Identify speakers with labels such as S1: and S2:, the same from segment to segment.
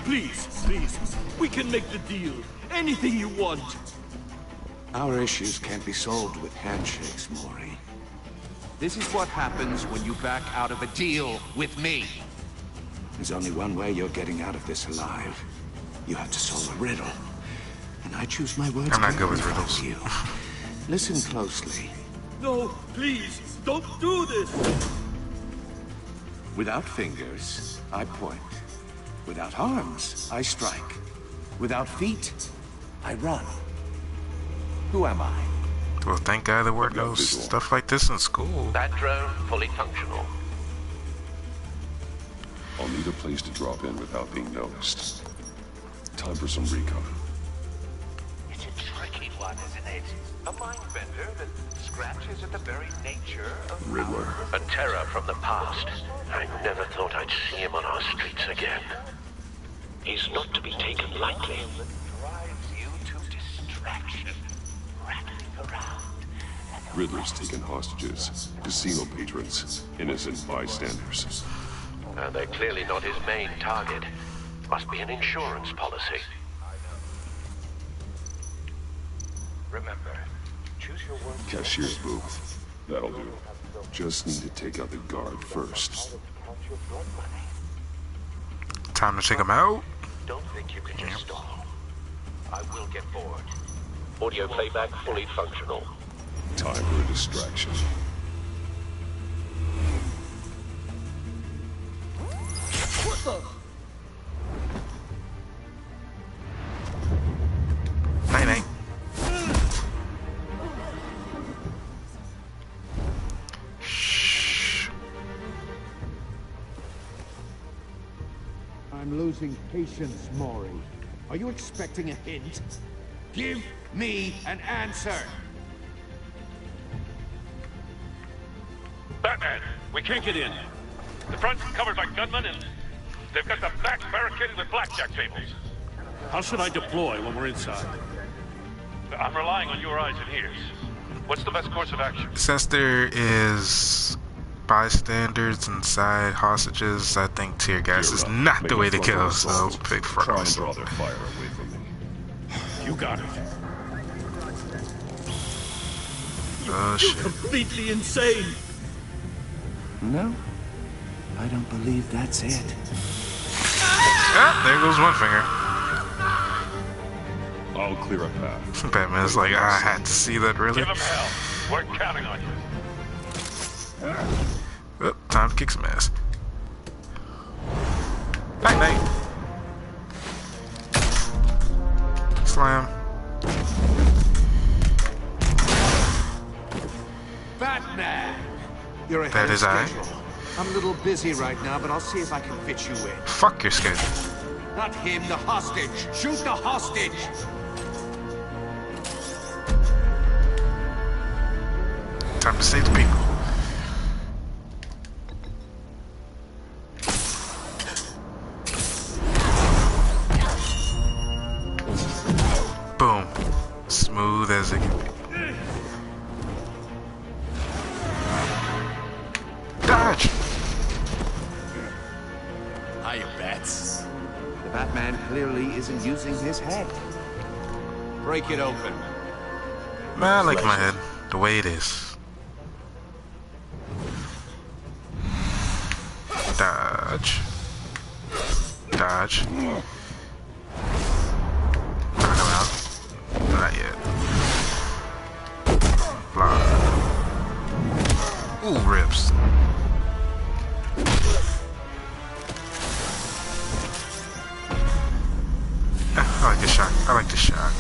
S1: Please, please. We can make the deal. Anything you want.
S2: Our issues can't be solved with handshakes, Mori.
S3: This is what happens when you back out of a deal with me.
S2: There's only one way you're getting out of this alive. You have to solve a riddle. And I choose my words.
S4: I'm not good with riddles.
S2: You. Listen closely.
S1: No, please, don't do this!
S2: Without fingers, I point. Without arms, I strike. Without feet, I run. Who am I?
S4: Well, thank God there were no stuff like this in school.
S5: That drone fully functional.
S6: I'll need a place to drop in without being noticed. Time for some recon.
S5: It's a tricky one, isn't it? A mind bender that scratches at the very nature of
S6: Riddler.
S5: A terror from the past. I never thought I'd see him on our streets again. He's not to be taken lightly. Drives you to distraction, rattling around.
S6: Riddler's taken hostages, casino patrons, innocent bystanders.
S5: They're clearly not his main target. Must be an insurance policy. Remember, choose your words.
S6: Cashier's booth. That'll do. Just need to take out the guard first.
S4: Time to take him out.
S5: Don't think you can just stall. I will get bored. Audio playback fully functional.
S6: Time for a distraction.
S1: What the?
S4: Night night. Shh.
S3: I'm losing patience, Mori. Are you expecting a hint? Give me an answer!
S7: Batman, we can't get in. The front's covered by gunmen and they've got the back barricaded with blackjack tables.
S1: How should I deploy when we're inside?
S7: I'm relying on your eyes and ears. What's the best course of action?
S4: Since there is bystanders inside hostages, I think tear gas is not the way to kill, so pick
S6: Try and
S4: frost.
S6: draw their fire away from me.
S1: You got it.
S4: Oh
S1: You're
S4: shit.
S1: completely insane.
S2: No? I don't believe that's it.
S4: Ah, there goes one finger.
S6: I'll clear a path.
S4: Batman's like, I had to see that, really.
S7: Give him hell. We're counting on you.
S4: Oh, time to kick some ass. Night night. Slam.
S3: Batman! You're ahead
S4: That
S3: of
S4: is I.
S3: schedule. I'm a little busy right now, but I'll see if I can fit you in.
S4: Fuck your schedule.
S3: Not him, the hostage! Shoot the hostage!
S4: Time to save the people. Boom. Smooth as it can be. Dodge!
S3: Hiya, Bats. The Batman clearly isn't using his head. Break it open.
S4: Man, I like my head the way it is. Dodge. Dodge. Knock him out. Not yet. Block. Ooh, rips. I like this shot. I like this shot.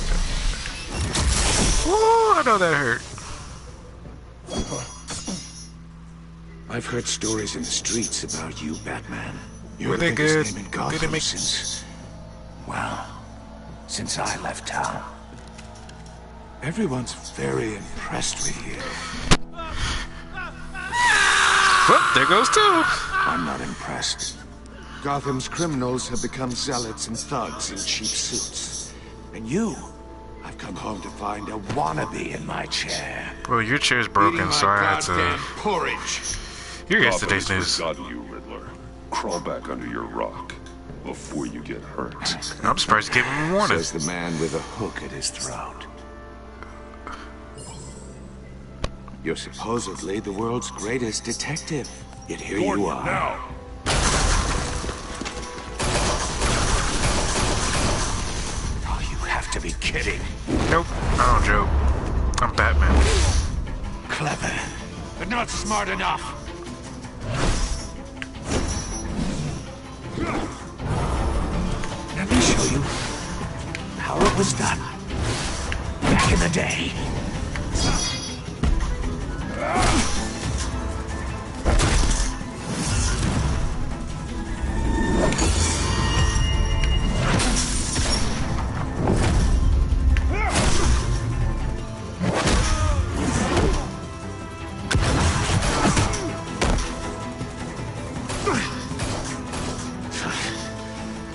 S4: Ooh, I know that hurt.
S2: I've heard stories in the streets about you, Batman. You're
S4: Were
S2: the
S4: they
S2: biggest
S4: good?
S2: name in
S4: Did
S2: Gotham
S4: they make
S2: since... well, since I left town. Everyone's very impressed with you.
S4: Well, there goes two.
S2: I'm not impressed. Gotham's criminals have become zealots and thugs in cheap suits. And you, I've come home to find a wannabe in my chair.
S4: Well, your chair's
S3: Eating
S4: broken,
S3: my
S4: so I had
S3: goddamn
S4: to.
S3: porridge.
S4: You're yesterday's
S6: Gotham's
S4: news.
S6: forgotten you, Riddler. Crawl back under your rock. before you get hurt.
S4: I'm surprised you gave him a warning.
S2: Says the man with a hook at his throat. You're supposedly the world's greatest detective. Yet here you are.
S6: Now!
S2: Oh, you have to be kidding.
S4: Nope, I don't joke. I'm Batman.
S2: Clever, but not smart enough. Let me show you how it was done back in the day.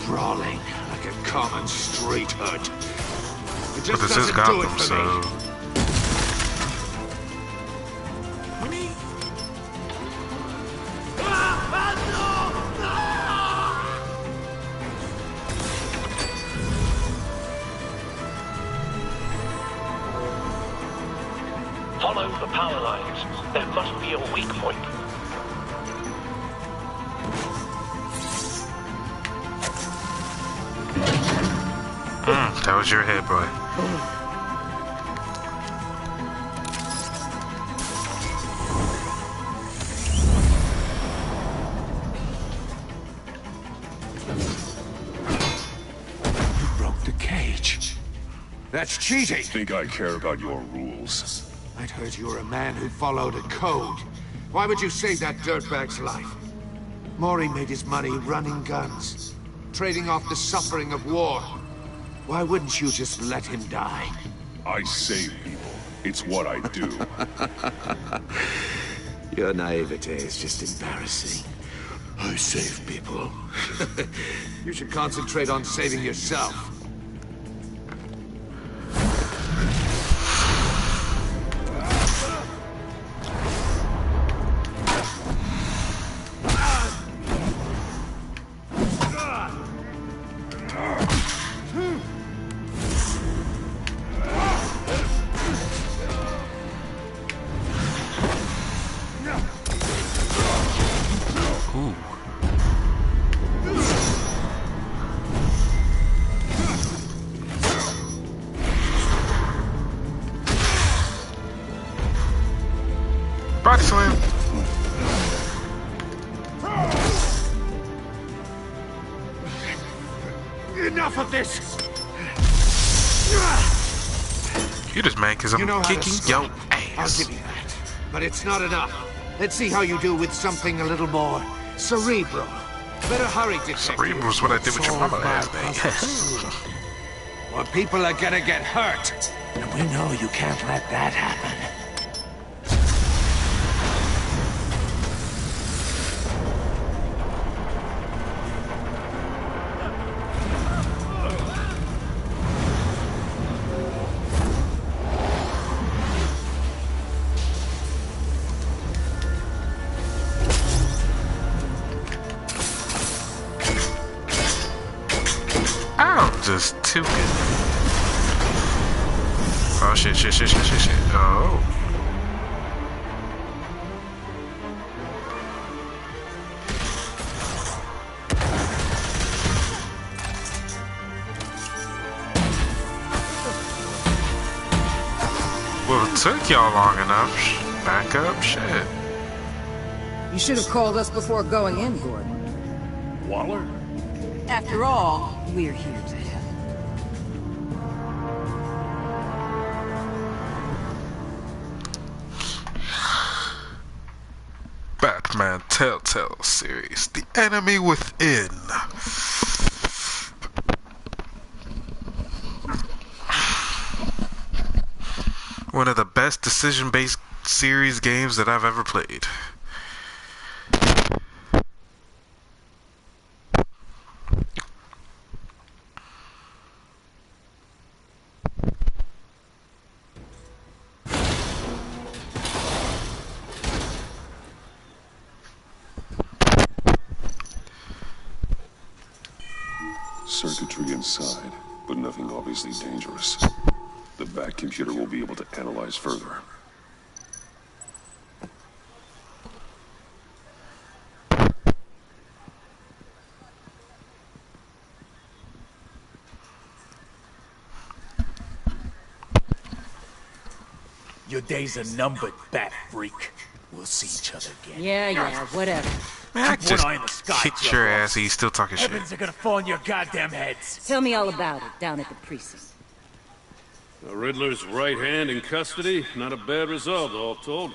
S2: Brawling like a common street hood. It
S4: But
S2: just
S4: this is
S2: doesn't do it
S4: Gotham,
S2: for
S4: so...
S2: me.
S5: Follow the power lines. There must be a weak point.
S4: That was your head, boy.
S2: You broke the cage. That's cheating.
S6: Think I care about your rules?
S2: I'd heard you were a man who followed a code. Why would you save that dirtbag's life? Mori made his money running guns, trading off the suffering of war. Why wouldn't you just let him die?
S6: I save people. It's what I do.
S2: Your naivete is just embarrassing. I save people. You should concentrate on saving yourself.
S4: Body slam.
S2: Enough of this!
S4: You just mad because I'm
S2: You know how to
S4: kicking
S2: strike.
S4: your
S2: I'll
S4: ass.
S2: give you that. But it's not enough. Let's see how you do with something a little more cerebral. Better hurry, detective.
S4: Cerebral's what I did with your
S2: Solve
S4: mama
S2: my
S4: last
S2: puzzle
S4: night.
S2: soon. Or people are gonna get hurt. And we know you can't let that happen.
S4: I'm just too good. Oh shit, shit, shit, shit, shit, shit. Oh. Well, it took y'all long enough. Back up, shit.
S8: You should have called us before going in, Gordon.
S6: Waller?
S8: After all, we're here to help.
S4: Batman Telltale series, The Enemy Within. One of the best decision-based series games that I've ever played.
S6: Circuitry inside, but nothing obviously dangerous. The back computer will be able to analyze further.
S1: Your days are numbered, bat freak. We'll see each other again.
S8: Yeah, whatever.
S4: Man, I
S1: Keep one
S4: just
S1: eye on the sky,
S4: kicked your
S1: Jumbo.
S4: ass. He's still talking shit.
S1: Heavens are gonna fall on your goddamn heads.
S8: Tell me all about it down at the precinct.
S7: The Riddler's right hand in custody. Not a bad result, all told.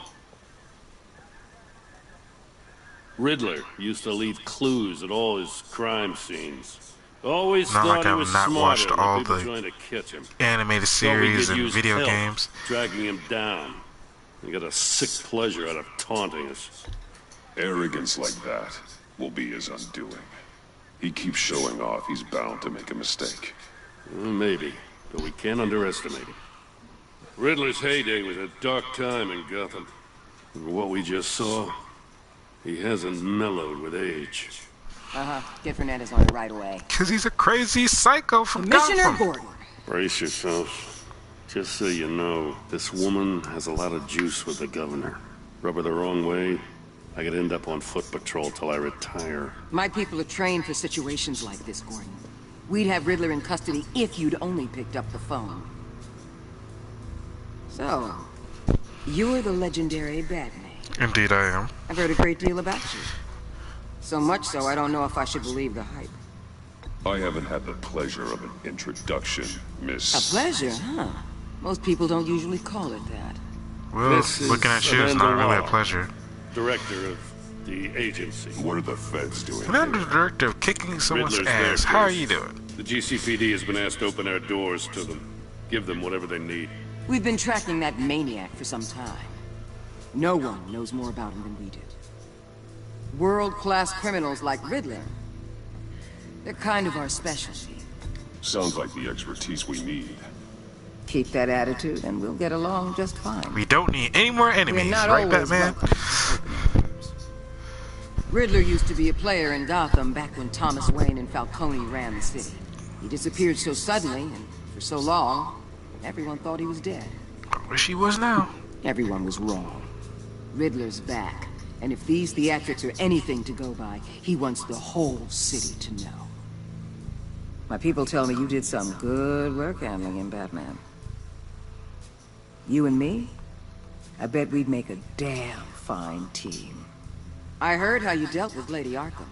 S7: Riddler used to leave clues at all his crime scenes. Always
S4: Not
S7: thought
S4: like
S7: he
S4: I've
S7: was
S4: not
S7: smarter
S4: watched
S7: than
S4: all
S7: people
S4: the
S7: trying to catch him.
S4: Animated
S7: Thought we
S4: series
S7: could
S4: and
S7: use
S4: video
S7: help,
S4: games.
S7: dragging him down. He got a sick pleasure out of taunting us.
S6: Arrogance like that will be his undoing. He keeps showing off, he's bound to make a mistake.
S7: Maybe, but we can't underestimate him. Riddler's heyday was a dark time in Gotham. And what we just saw, he hasn't mellowed with age.
S8: Get Fernandez on it right away.
S4: Because he's a crazy psycho from
S8: Commissioner
S4: Gotham.
S8: Gordon.
S7: Brace yourself. Just so you know, this woman has a lot of juice with the governor. Rub her the wrong way, I could end up on foot patrol till I retire.
S8: My people are trained for situations like this, Gordon. We'd have Riddler in custody if you'd only picked up the phone. So, you're the legendary Batman.
S4: Indeed I am.
S8: I've heard a great deal about you. So much so, I don't know if I should believe the hype.
S6: I haven't had the pleasure of an introduction, Miss...
S8: A pleasure, huh? Most people don't usually call it that.
S4: Well,
S7: This
S4: looking
S7: is
S4: at you is not
S7: Amanda
S4: really a
S7: Waller.
S4: pleasure.
S7: Director of the agency.
S6: What are the feds doing
S4: And I'm the
S6: here?
S4: director of kicking someone's
S7: Riddler's there
S4: ass. How are
S7: first.
S4: you doing?
S7: The GCPD has been asked to open our doors to them. Give them whatever they need.
S8: We've been tracking that maniac for some time. No one knows more about him than we did. World-class criminals like Riddler. They're kind of our specialty.
S6: Sounds like the expertise we need.
S8: Keep that attitude and we'll get along just fine.
S4: We don't need any more enemies,
S8: We're not
S4: right,
S8: always
S4: Batman?
S8: welcome. Riddler used to be a player in Gotham back when Thomas Wayne and Falcone ran the city. He disappeared so suddenly and for so long, everyone thought he was dead.
S4: I wish he was now.
S8: Everyone was wrong. Riddler's back, and if these theatrics are anything to go by, he wants the whole city to know. My people tell me you did some good work handling him, Batman. You and me? I bet we'd make a damn fine team. I heard how you dealt with Lady Arkham.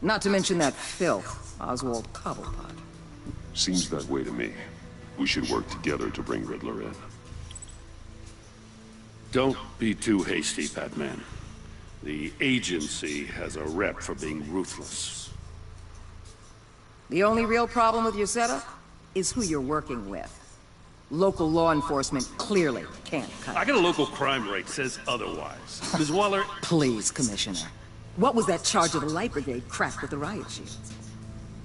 S8: Not to mention that filth, Oswald Cobblepot.
S6: Seems that way to me. We should work together to bring Riddler in.
S7: Don't be too hasty, Batman. The agency has a rep for being ruthless.
S8: The only real problem with your setup is who you're working with. Local law enforcement clearly can't cut
S7: I
S8: it.
S7: got a local crime rate says otherwise. Ms. Waller,
S8: Please, Commissioner. What was that charge of the Light Brigade crap with the riot shields?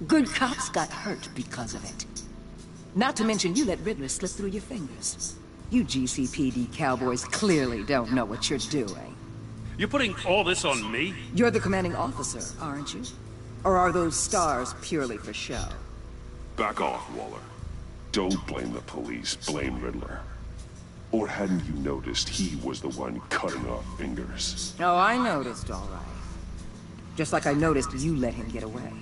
S8: Good cops got hurt because of it. Not to mention you let Riddler slip through your fingers. You GCPD cowboys clearly don't know what you're doing.
S7: you're putting all this on me?
S8: You're the commanding officer, aren't you? Or are those stars purely for show?
S6: Back off, Waller. Don't blame the police, blame Riddler. Or hadn't you noticed he was the one cutting off fingers?
S8: Oh, I noticed, all right. Just like I noticed you let him get away.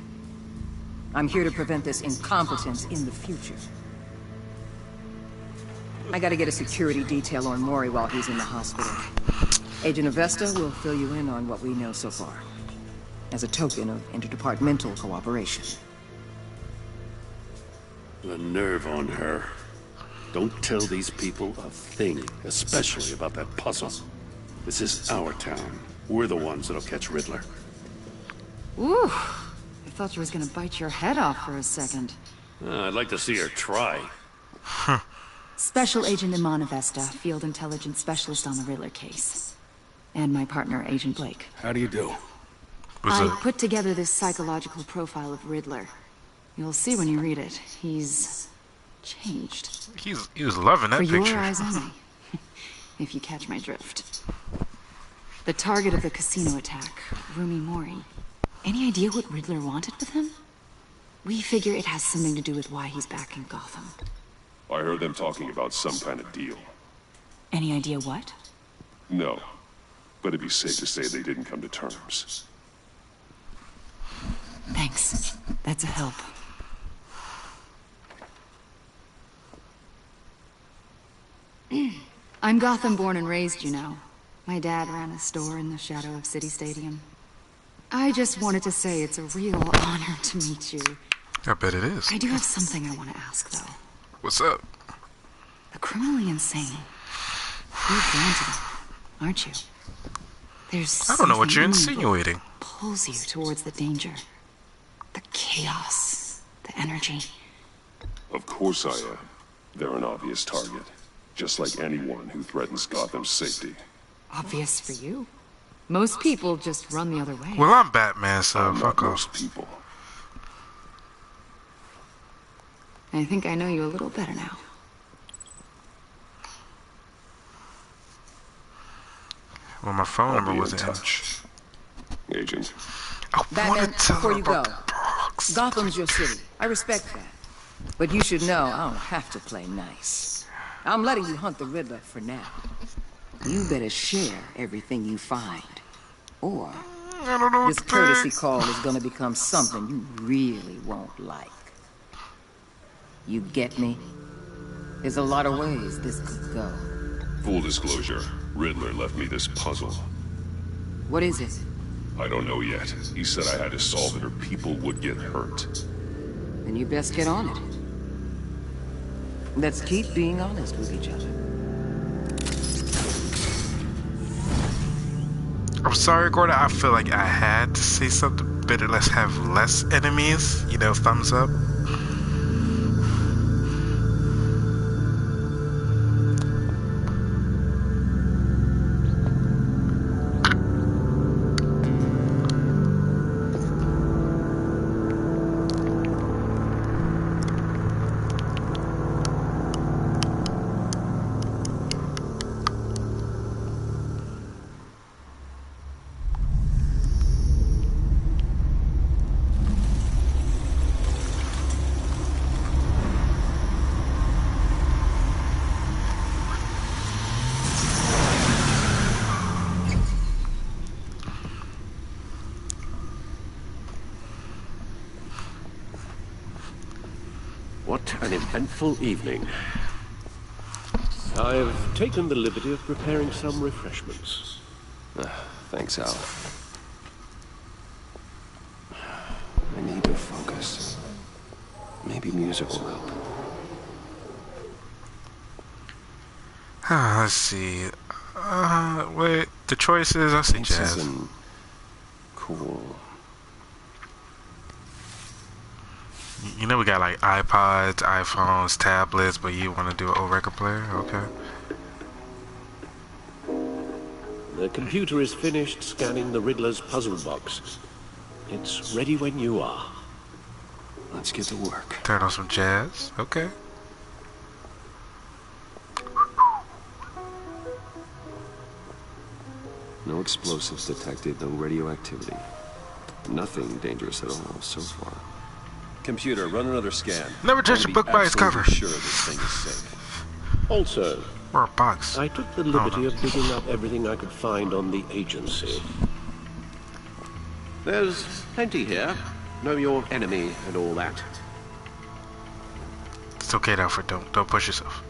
S8: I'm here to prevent this incompetence in the future. I gotta get a security detail on Mori while he's in the hospital. Agent Avesta will fill you in on what we know so far, as a token of interdepartmental cooperation.
S7: The nerve on her. Don't tell these people a thing, especially about that puzzle. This is our town. We're the ones that'll catch Riddler.
S9: Ooh, I thought you was gonna bite your head off for a second.
S7: I'd like to see her try.
S9: Special Agent Iman Avesta, Field Intelligence Specialist on the Riddler case. And my partner, Agent Blake.
S7: How do you do?
S4: Was
S9: I
S4: it?
S9: put together this psychological profile of Riddler. You'll see when you read it. He's changed.
S4: He was loving that
S9: For
S4: picture.
S9: your eyes only. If you catch my drift. The target of the casino attack, Rumi Mori. Any idea what Riddler wanted with him? We figure it has something to do with why he's back in Gotham.
S6: I heard them talking about some kind of deal.
S9: Any idea what?
S6: No, but it'd be safe to say they didn't come to terms.
S9: Thanks. That's a help. I'm Gotham born and raised, you know. My dad ran a store in the shadow of City Stadium. I just wanted to say it's a real honor to meet you.
S4: I bet it is.
S9: I do have something I want to ask, though.
S4: What's up?
S9: The criminally insane. You're drawn to them, aren't you? There's
S4: I don't know what you're
S9: something in you
S4: insinuating.
S9: that pulls you towards the danger. The chaos. The energy.
S6: Of course I am. They're an obvious target. Just like anyone who threatens Gotham's safety.
S9: Obvious for you. Most people just run the other way.
S4: Well, I'm Batman, so
S6: I'm
S4: fuck
S6: not
S4: off.
S6: most people.
S9: I think I know you a little better now.
S4: Well, my phone
S6: I'll
S4: number
S6: be in
S4: wasn't in.
S6: touch, Agent.
S4: I
S8: Batman,
S4: want to tell
S8: before
S4: her
S8: you go,
S4: about the Bronx.
S8: Gotham's your city. I respect that. But you should know I don't have to play nice. I'm letting you hunt the Riddler for now. You better share everything you find. Or
S4: I don't know
S8: this
S4: what to
S8: courtesy
S4: pick.
S8: call is gonna become something you really won't like. You get me? There's a lot of ways this could go.
S6: Full disclosure, Riddler left me this puzzle.
S8: What is it?
S6: I don't know yet. He said I had to solve it or people would get hurt.
S8: Then you best get on it. Let's keep being honest with each other.
S4: I'm sorry, Gordon. I feel like I had to say something better. Let's have less enemies. You know, thumbs up.
S5: What an eventful evening. I've taken the liberty of preparing some refreshments.
S10: Thanks, Al. I need to focus. Maybe music will help.
S4: Let's see. Wait. The choices. I see jazz.
S10: Some cool.
S4: You know we got like iPods, iPhones, tablets, but you want to do an old record player? Okay.
S5: The computer is finished scanning the Riddler's puzzle box. It's ready when you are.
S10: Let's get to work.
S4: Turn on some jazz. Okay.
S10: No explosives detected, no radioactivity. Nothing dangerous at all so far. Computer, run another scan.
S4: Never judge a book by its cover.
S10: Sure this thing is safe.
S5: Also,
S4: Or a box.
S5: I took the liberty of digging up everything I could find on the agency. There's plenty here. Know your enemy and all that.
S4: It's okay, Alfred. Don't push yourself.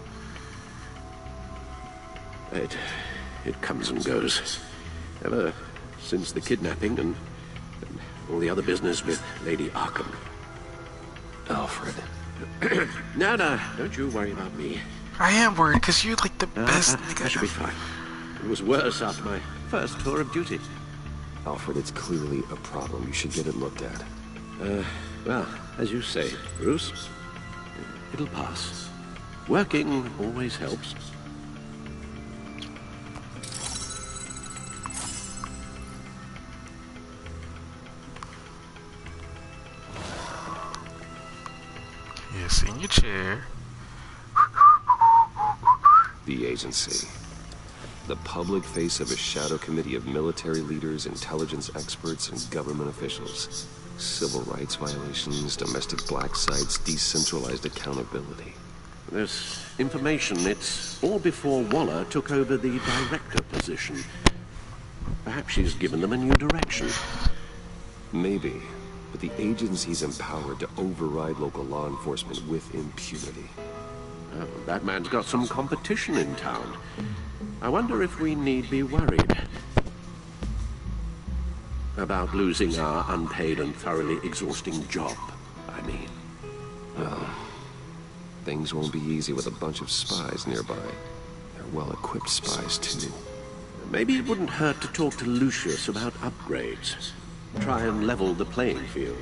S5: It comes and goes. Ever since the kidnapping and all the other business with Lady Arkham.
S10: Alfred.
S5: No, don't you worry about me.
S4: I am worried because you're like the best nigga.
S5: I should be fine. It was worse after my first tour of duty.
S10: Alfred, it's clearly a problem. You should get it looked at.
S5: Well, as you say, Bruce, it'll pass. Working always helps.
S4: Yes, in your chair.
S10: The agency. The public face of a shadow committee of military leaders, intelligence experts, and government officials. Civil rights violations, domestic black sites, decentralized accountability.
S5: This information, it's all before Waller took over the director position. Perhaps she's given them a new direction.
S10: Maybe, but the agency's empowered to override local law enforcement with impunity.
S5: Oh, Batman's got some competition in town. I wonder if we need be worried about losing our unpaid and thoroughly exhausting job, I mean.
S10: Well, things won't be easy with a bunch of spies nearby. They're well-equipped spies, too.
S5: Maybe it wouldn't hurt to talk to Lucius about upgrades. Try and level the playing field.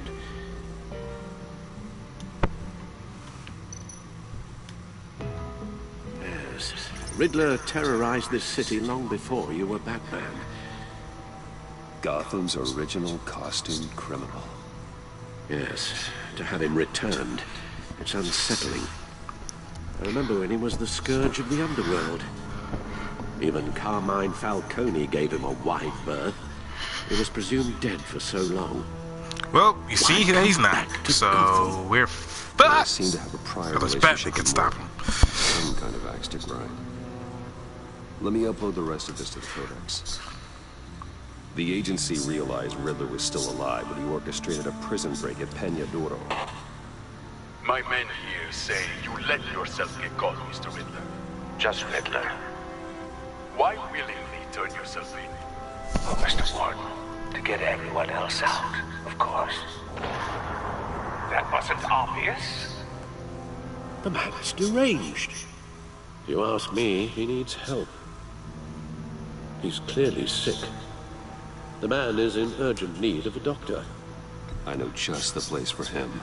S5: Yes, Riddler terrorized this city long before you were Batman.
S10: Gotham's original costume criminal.
S5: Yes, to have him returned, it's unsettling. I remember when he was the scourge of the underworld. Even Carmine Falcone gave him a wide berth. He was presumed dead for so long.
S4: Well, you see, he's not. So we're
S10: I seem to have a prior
S4: Batman
S10: relationship
S4: can
S10: with
S4: stop him.
S10: some kind of axe to grind. Let me upload the rest of this to the Codex. The agency realized Riddler was still alive when he orchestrated a prison break at Peña Duro.
S1: My men here say you let yourself get caught, Mr. Riddler.
S5: Just Riddler.
S1: Why willingly turn yourself in?
S5: Oh, Mr. Warden, to get everyone else out, of course.
S1: That wasn't obvious.
S5: The man is deranged. If you ask me, he needs help. He's clearly sick. The man is in urgent need of a doctor.
S10: I know just the place for him.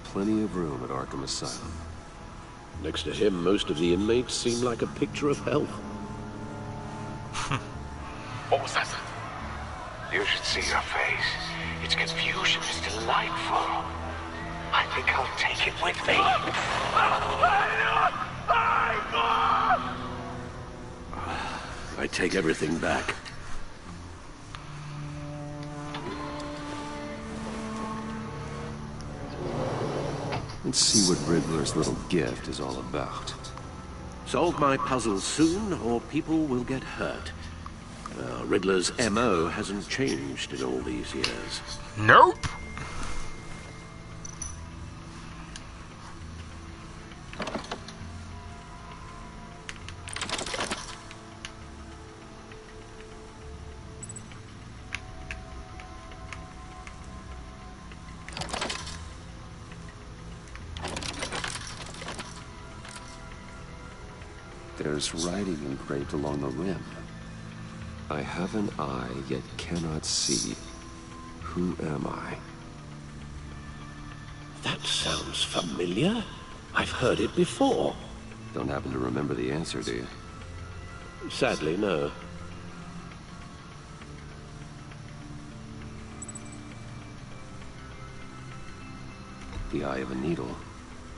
S10: Plenty of room at Arkham Asylum.
S5: Next to him, most of the inmates seem like a picture of health.
S1: What was that?
S5: You should see your face. Its confusion is delightful. I think I'll take it with me. I take everything back.
S10: Let's see what Riddler's little gift is all about.
S5: Solve my puzzles soon, or people will get hurt. Riddler's M.O. hasn't changed in all these years.
S4: Nope.
S10: There's writing engraved along the rim. I have an eye, yet cannot see. Who am I?
S5: That sounds familiar. I've heard it before.
S10: Don't happen to remember the answer, do you?
S5: Sadly, no.
S10: The eye of a needle.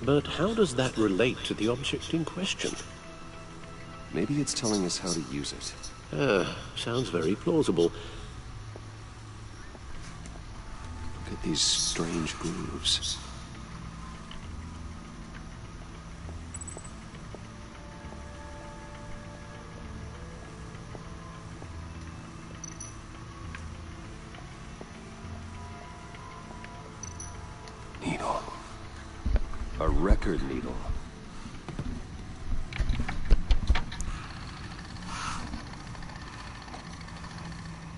S5: But how does that relate to the object in question?
S10: Maybe it's telling us how to use it.
S5: Sounds very plausible.
S10: Look at these strange grooves. Needle. A record needle.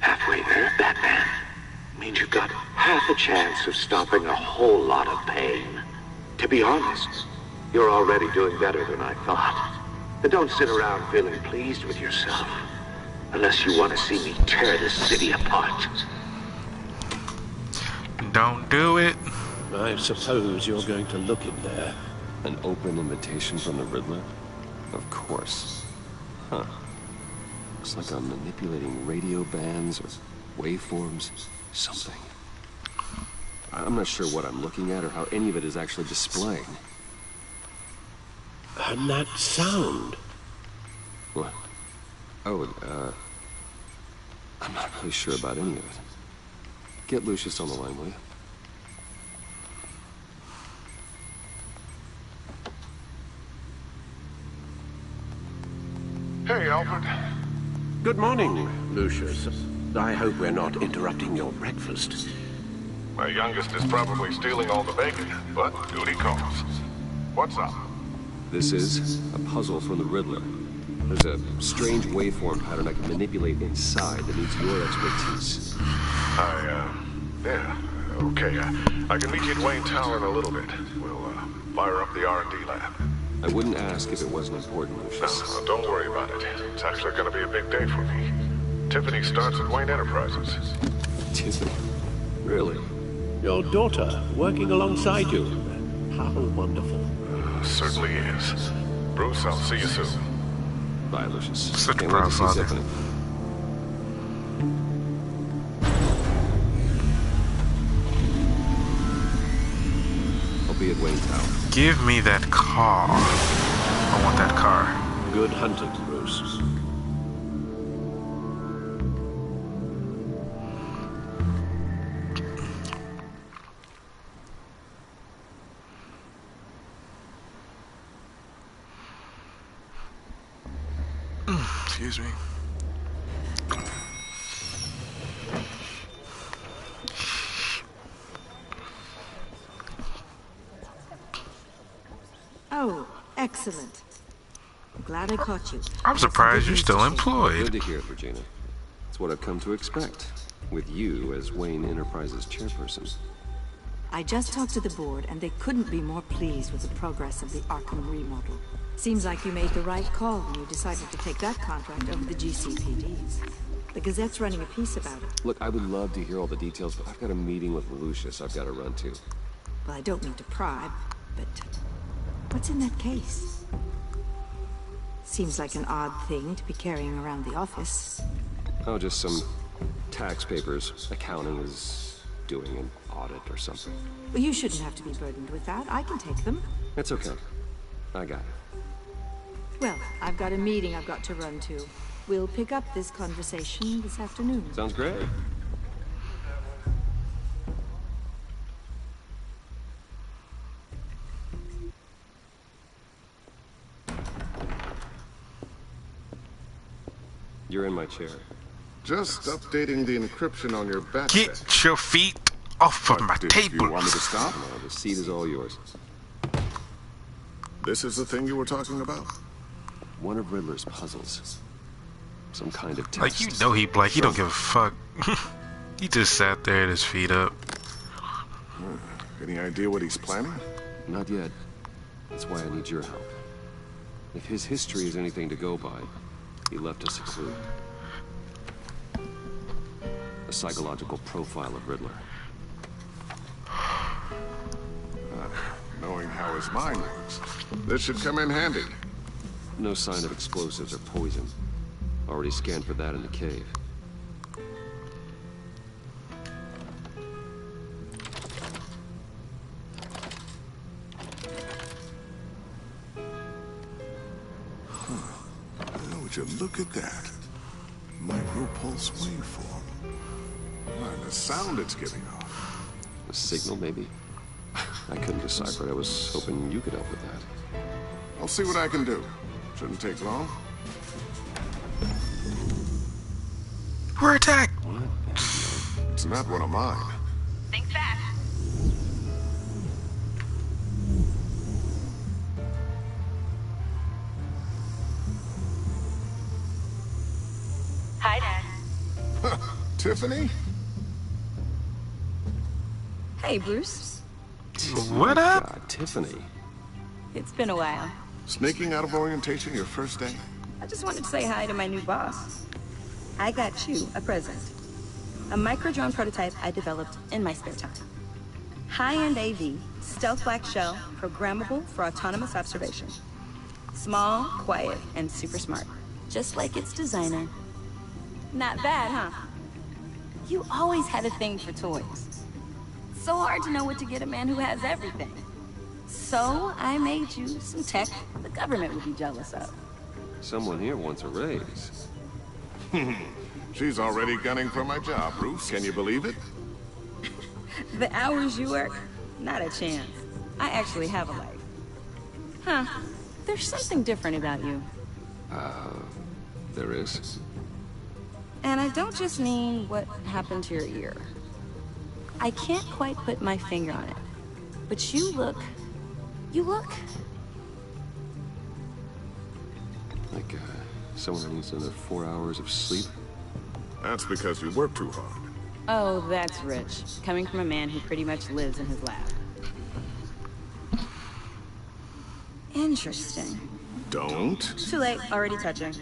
S5: Halfway there, Batman. Means you've got half a chance of stopping a whole lot of pain. To be honest, you're already doing better than I thought. And don't sit around feeling pleased with yourself. Unless you want to see me tear this city apart.
S4: Don't do it.
S5: I suppose you're going to look in there.
S10: An open invitation from the Riddler? Of course. Huh. Looks like I'm manipulating radio bands or waveforms. Something. I'm not sure what I'm looking at or how any of it is actually displaying.
S5: And that sound.
S10: What? Oh, I'm not really sure about any of it. Get Lucius on the line, will you?
S11: Hey, Alfred.
S5: Good morning, Lucius. I hope we're not interrupting your breakfast.
S11: My youngest is probably stealing all the bacon, but duty calls. What's up?
S10: This is a puzzle from the Riddler. There's a strange waveform pattern I can manipulate inside that needs your expertise.
S11: Yeah, okay. I can meet you at Wayne Tower in a little bit. We'll, fire up the R&D lab.
S10: I wouldn't ask if it wasn't important, Lucius.
S11: No, don't worry about it. It's actually gonna be a big day for me. Tiffany starts at Wayne Enterprises.
S10: Tiffany? Really?
S5: Your daughter working alongside you. How wonderful.
S11: Certainly is. Bruce, I'll see you soon.
S10: Bye, Lucius.
S4: Such a
S10: Can't
S4: proud
S10: wait to see
S4: father.
S10: Tiffany. I'll be at Wayne Tower.
S4: Give me that car. I want that car.
S5: Good hunting, Bruce.
S4: Excuse me.
S12: Oh, excellent. I'm glad I caught you.
S4: I'm surprised you're still employed.
S10: Good to hear, Regina. It's what I've come to expect, with you as Wayne Enterprises chairperson.
S12: I just talked to the board, and they couldn't be more pleased with the progress of the Arkham remodel. Seems like you made the right call when you decided to take that contract over the GCPD's. The Gazette's running a piece about it.
S10: Look, I would love to hear all the details, but I've got a meeting with Lucius I've got to run to.
S12: Well, I don't mean to pry, but what's in that case? Seems like an odd thing to be carrying around the office.
S10: Oh, just some tax papers. Accounting is doing an audit or something.
S12: Well, you shouldn't have to be burdened with that. I can take them.
S10: It's okay. I got it.
S12: Well, I've got a meeting I've got to run to. We'll pick up this conversation this afternoon.
S10: Sounds great. You're in my chair.
S11: Just updating the encryption on your back.
S4: Get your feet off of my table.
S11: You want me to stop?
S10: No, the seat is all yours.
S11: This is the thing you were talking about?
S10: One of Riddler's puzzles. Some kind of test.
S4: Like, you know he black. He don't give a fuck. He just sat there at his feet up.
S11: Any idea what he's planning?
S10: Not yet. That's why I need your help. If his history is anything to go by, he left us a clue. A psychological profile of Riddler.
S11: Knowing how his mind works, this should come in handy.
S10: No sign of explosives or poison. Already scanned for that in the cave.
S11: Would you look at that? Micropulse waveform. And the sound it's giving off.
S10: A signal, maybe? I couldn't decipher it. I was hoping you could help with that.
S11: I'll see what I can do. Shouldn't take long.
S4: We're attacked!
S11: It's not one of mine.
S13: Think fast. Hi, Dad.
S11: Tiffany?
S13: Hey, Bruce.
S4: What up?
S10: God, Tiffany.
S13: It's been a while.
S11: Sneaking out of orientation your first day?
S13: I just wanted to say hi to my new boss. I got you a present. A micro-drone prototype I developed in my spare time. High-end AV, stealth black shell, programmable for autonomous observation. Small, quiet, and super smart. Just like its designer. Not bad, huh? You always had a thing for toys. So hard to know what to get a man who has everything. So I made you some tech the government would be jealous of.
S10: Someone here wants a raise.
S11: She's already gunning for my job, Bruce. Can you believe it?
S13: The hours you work? Not a chance. I actually have a life. Huh. There's something different about you.
S10: There is?
S13: And I don't just mean what happened to your ear. I can't quite put my finger on it. But you look...
S10: Like, someone who needs another 4 hours of sleep?
S11: That's because you work too hard.
S13: Oh, that's rich. Coming from a man who pretty much lives in his lab. Interesting.
S11: Don't.
S13: Too late. Already touching.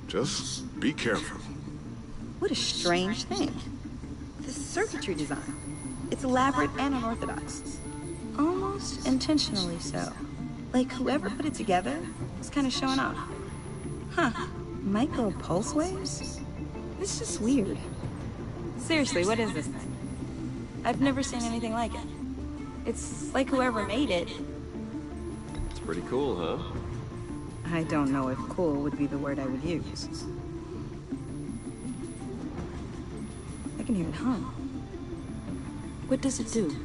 S11: Just be careful.
S13: What a strange thing. This circuitry design. It's elaborate and unorthodox. Almost intentionally so. Like whoever put it together was kind of showing off. Huh. Micro pulse waves? This is weird. Seriously, what is this thing? I've never seen anything like it. It's like whoever made it.
S10: It's pretty cool, huh?
S13: I don't know if cool would be the word I would use. I can hear it hum. What does it do?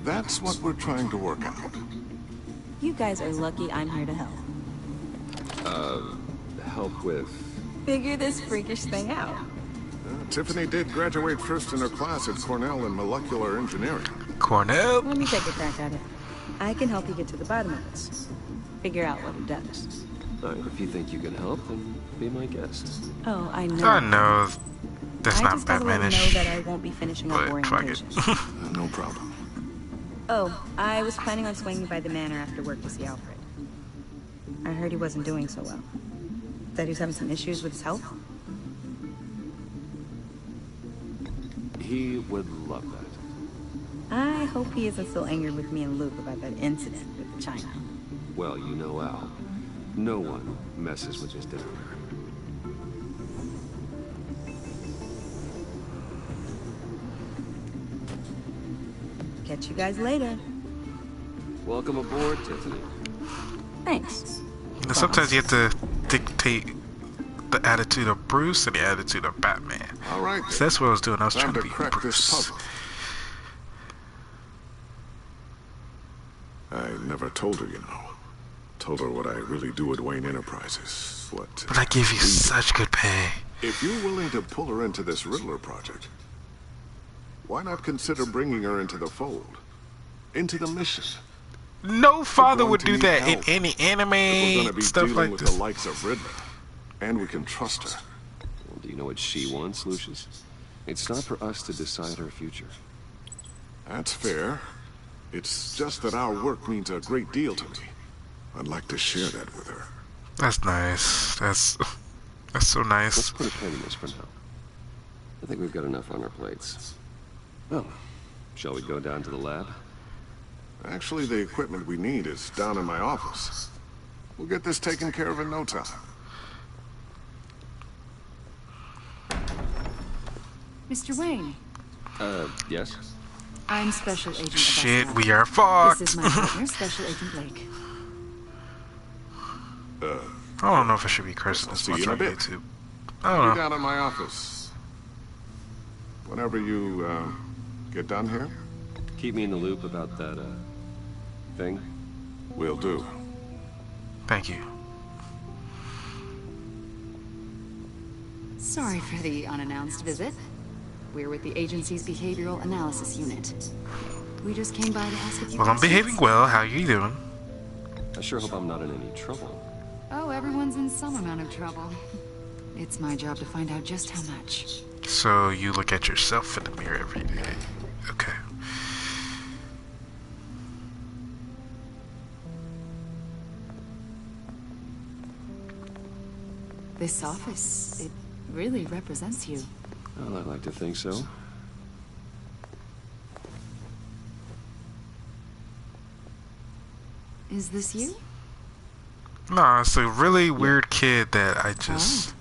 S11: That's what we're trying to work out.
S13: You guys are lucky I'm here to help.
S10: Help with...
S13: Figure this freakish thing out.
S11: Tiffany did graduate first in her class at Cornell in molecular engineering.
S4: Cornell?
S13: Let me take a crack at it. I can help you get to the bottom of this. Figure out what it does.
S10: If you think you can help, then be my guest.
S13: Oh, I know.
S4: I know. That's not
S13: I just
S4: Batmanish.
S13: know that I won't be finishing up
S4: But fuck
S13: orientation.
S4: it.
S11: No problem.
S13: Oh, I was planning on swinging by the manor after work to see Alfred. I heard he wasn't doing so well. That he was having some issues with his health.
S10: He would love that.
S13: I hope he isn't still angry with me and Luke about that incident with China.
S10: Well, you know Al. No one messes with his dinner.
S13: Catch you guys later.
S10: Welcome aboard, Tiffany.
S13: Thanks.
S4: You know, sometimes you have to dictate the attitude of Bruce and the attitude of Batman.
S11: All right.
S4: So that's what I was doing. I was
S11: Time
S4: trying to
S11: to
S4: be
S11: crack
S4: Bruce.
S11: this puzzle. I never told her, you know. Told her what I really do at Wayne Enterprises. What?
S4: But I give you such good pay.
S11: If you're willing to pull her into this Riddler project, why not consider bringing her into the fold? Into the mission?
S4: No father would do
S11: need
S4: that
S11: help.
S4: in any
S11: We're
S4: anime
S11: gonna be
S4: stuff
S11: dealing
S4: like
S11: with
S4: this.
S11: the likes of Riddler. And we can trust her.
S10: Well, do you know what she wants, Lucius? It's not for us to decide her future.
S11: That's fair. It's just that our work means a great deal to me. I'd like to share that with her.
S4: That's nice. That's so nice.
S10: Let's put a pin in this for now. I think we've got enough on our plates. Well, shall we go down to the lab?
S11: Actually, the equipment we need is down in my office. We'll get this taken care of in no time.
S9: Mr. Wayne,
S10: Yes?
S9: I'm Special Agent
S4: Shit,
S9: Avesta.
S4: we are fucked.
S9: This is my partner, Special Agent Blake.
S4: I don't know if I should be cursing this
S11: See you
S4: much
S11: in a
S4: on
S11: bit.
S4: YouTube.
S11: Be
S4: I don't know.
S11: down in my office. Whenever you, get done here,
S10: Keep me in the loop about that, thing.
S11: we'll do.
S4: Thank you.
S9: Sorry for the unannounced visit. We're with the agency's behavioral analysis unit. We just came by to ask a few
S4: Well, I'm
S9: questions.
S4: behaving well. How you doing?
S10: I sure hope I'm not in any trouble.
S9: Oh, everyone's in some amount of trouble. It's my job to find out just how much.
S4: So you look at yourself in the mirror every day. Okay.
S9: This office, it really represents you.
S10: Well, I'd like to think so.
S9: Is this you?
S4: No, it's a really weird kid that I just...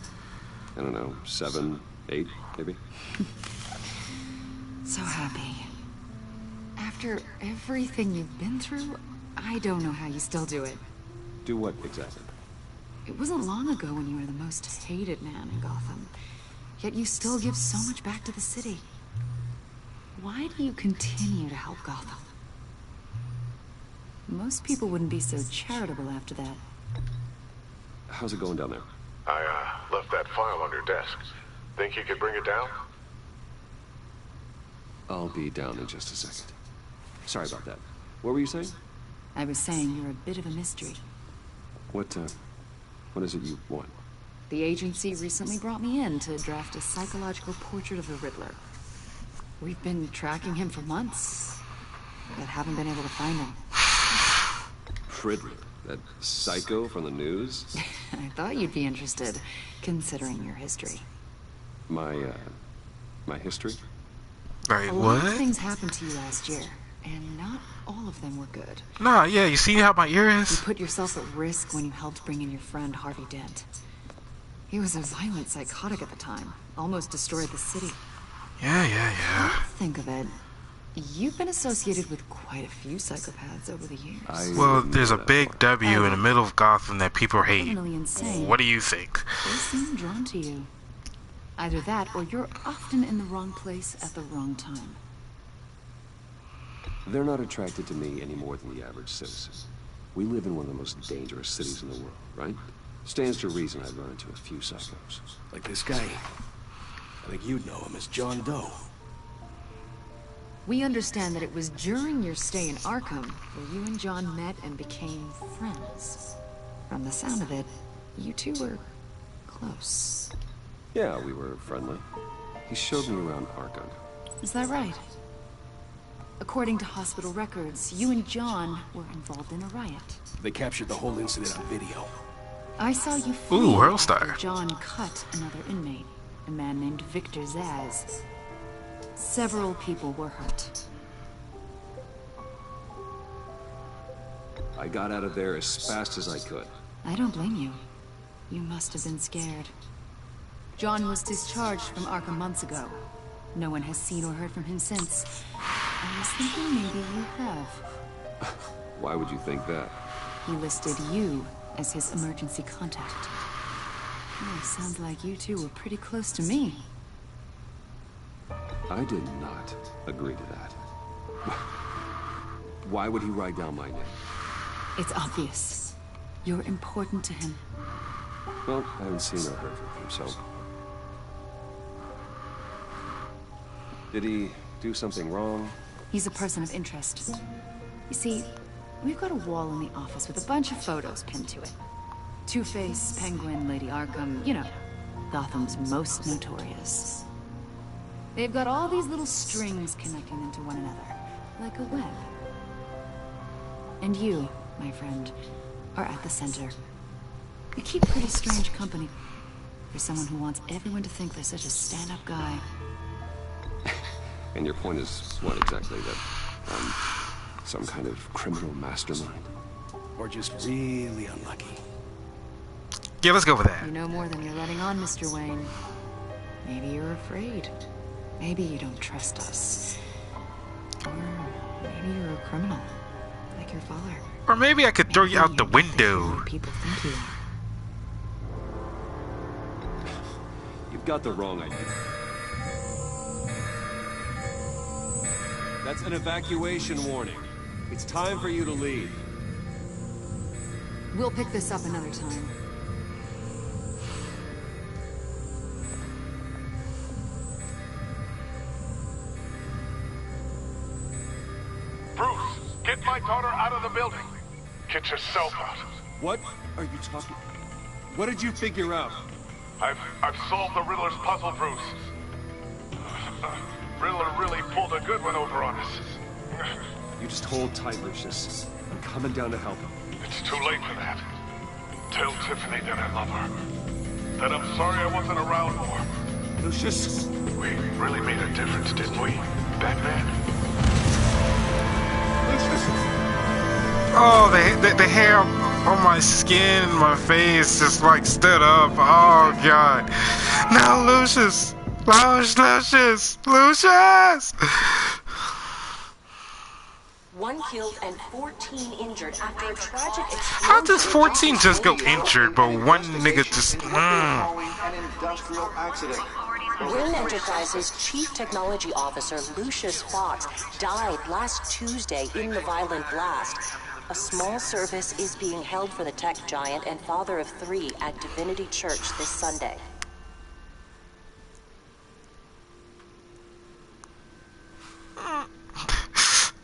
S10: I don't know, 7, 8, maybe?
S9: So happy. After everything you've been through, I don't know how you still do it.
S10: Do what exactly?
S9: It wasn't long ago when you were the most hated man in Gotham. Yet you still give so much back to the city. Why do you continue to help Gotham? Most people wouldn't be so charitable after that.
S10: How's it going down there?
S11: I left that file on your desk. Think you could bring it down?
S10: I'll be down in just a second. Sorry about that. What were you saying?
S9: I was saying you're a bit of a mystery.
S10: What is it you want?
S9: The agency recently brought me in to draft a psychological portrait of the Riddler. We've been tracking him for months, but haven't been able to find him.
S10: Riddler? That psycho from the news?
S9: I thought you'd be interested, considering your history.
S10: My history?
S4: Wait,
S9: A lot of
S4: what?
S9: things happened to you last year, and not all of them were good.
S4: Nah, yeah, you see how my ear
S9: You
S4: is?
S9: put yourself at risk when you helped bring in your friend Harvey Dent. He was a violent psychotic at the time, almost destroyed the city.
S4: Yeah.
S9: Think of it. You've been associated with quite a few psychopaths over the years.
S4: Well, there's a big W in the middle of Gotham that people hate.
S9: Criminally insane.
S4: What do you think?
S9: They seem drawn to you. Either that, or you're often in the wrong place at the wrong time.
S10: They're not attracted to me any more than the average citizen. We live in one of the most dangerous cities in the world, right? Stands to reason I'd run into a few psychos.
S1: Like this guy. I think you'd know him as John Doe.
S9: We understand that it was during your stay in Arkham where you and John met and became friends. From the sound of it, you two were close.
S10: Yeah, we were friendly. He showed me around Arkham.
S9: Is that right? According to hospital records, you and John were involved in a riot.
S1: They captured the whole incident on video.
S9: I saw you flee
S4: Ooh, Worldstar.
S9: after John cut another inmate, a man named Victor Zsasz. Several people were hurt.
S10: I got out of there as fast as I could.
S9: I don't blame you. You must have been scared. John was discharged from Arkham months ago. No one has seen or heard from him since. I was thinking maybe you have.
S10: Why would you think that?
S9: He listed you as his emergency contact. Oh, sounds like you two were pretty close to me.
S10: I did not agree to that. Why would he write down my name?
S9: It's obvious. You're important to him.
S10: Well, I haven't seen or heard from him, so... Did he do something wrong?
S9: He's a person of interest. You see, we've got a wall in the office with a bunch of photos pinned to it. Two-Face, Penguin, Lady Arkham, you know, Gotham's most notorious. They've got all these little strings connecting them to one another, like a web. And you, my friend, are at the center. You keep pretty strange company for someone who wants everyone to think they're such a stand-up guy.
S10: And your point is, what exactly? That I'm some kind of criminal mastermind?
S1: Or just really unlucky.
S4: Yeah, let's go for that.
S9: You know more than you're letting on, Mr. Wayne. Maybe you're afraid. Maybe you don't trust us. Or maybe you're a criminal, like your father.
S4: Or maybe I could throw you out the window.
S9: People think you are.
S10: You've got the wrong idea. That's an evacuation warning. It's time for you to leave.
S9: We'll pick this up another time.
S11: Bruce, get my daughter out of the building. Get yourself out.
S10: What are you talking? What did you figure out?
S11: I've solved the Riddler's puzzle, Bruce. Riddler really pulled a good one over on us.
S10: You just hold tight, Lucius. I'm coming down to help him.
S11: It's too late for that. Tell Tiffany that I love her. That I'm sorry I wasn't around more.
S10: Lucius!
S11: We really made a difference, didn't we, Batman? Lucius!
S4: Oh, the hair on my skin, my face just like stood up. Oh, God. No, Lucius! Lucius! Lucius!
S14: 1 killed and 14 injured after a tragic explosion.
S4: How does 14 just go injured, but one nigga just...
S14: Wynn Enterprises Chief Technology Officer Lucius Fox died last Tuesday in the violent blast. A small service is being held for the tech giant and father of 3 at Divinity Church this Sunday.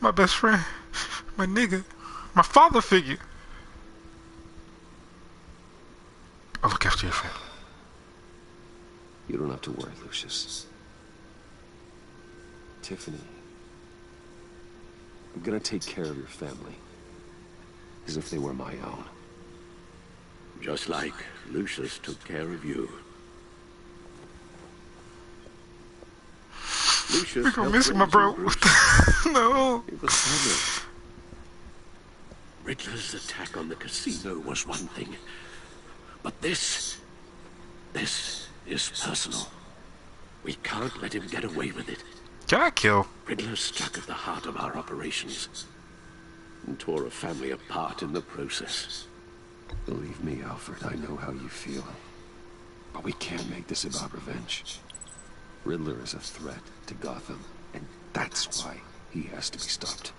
S4: My best friend. My nigga. My father figure. I'll look after your friend.
S10: You don't have to worry, Lucius. Tiffany, I'm gonna take care of your family. As if they were my own.
S5: Just like Lucius took care of you. Lucius
S4: We're gonna miss my bro. No.
S5: It was family. Riddler's attack on the casino was one thing. But this is personal. We can't let him get away with it.
S4: Can kill?
S5: Riddler struck at the heart of our operations and tore a family apart in the process.
S10: Believe me, Alfred, I know how you feel. But we can't make this about revenge. Riddler is a threat to Gotham, and that's why he has to be stopped.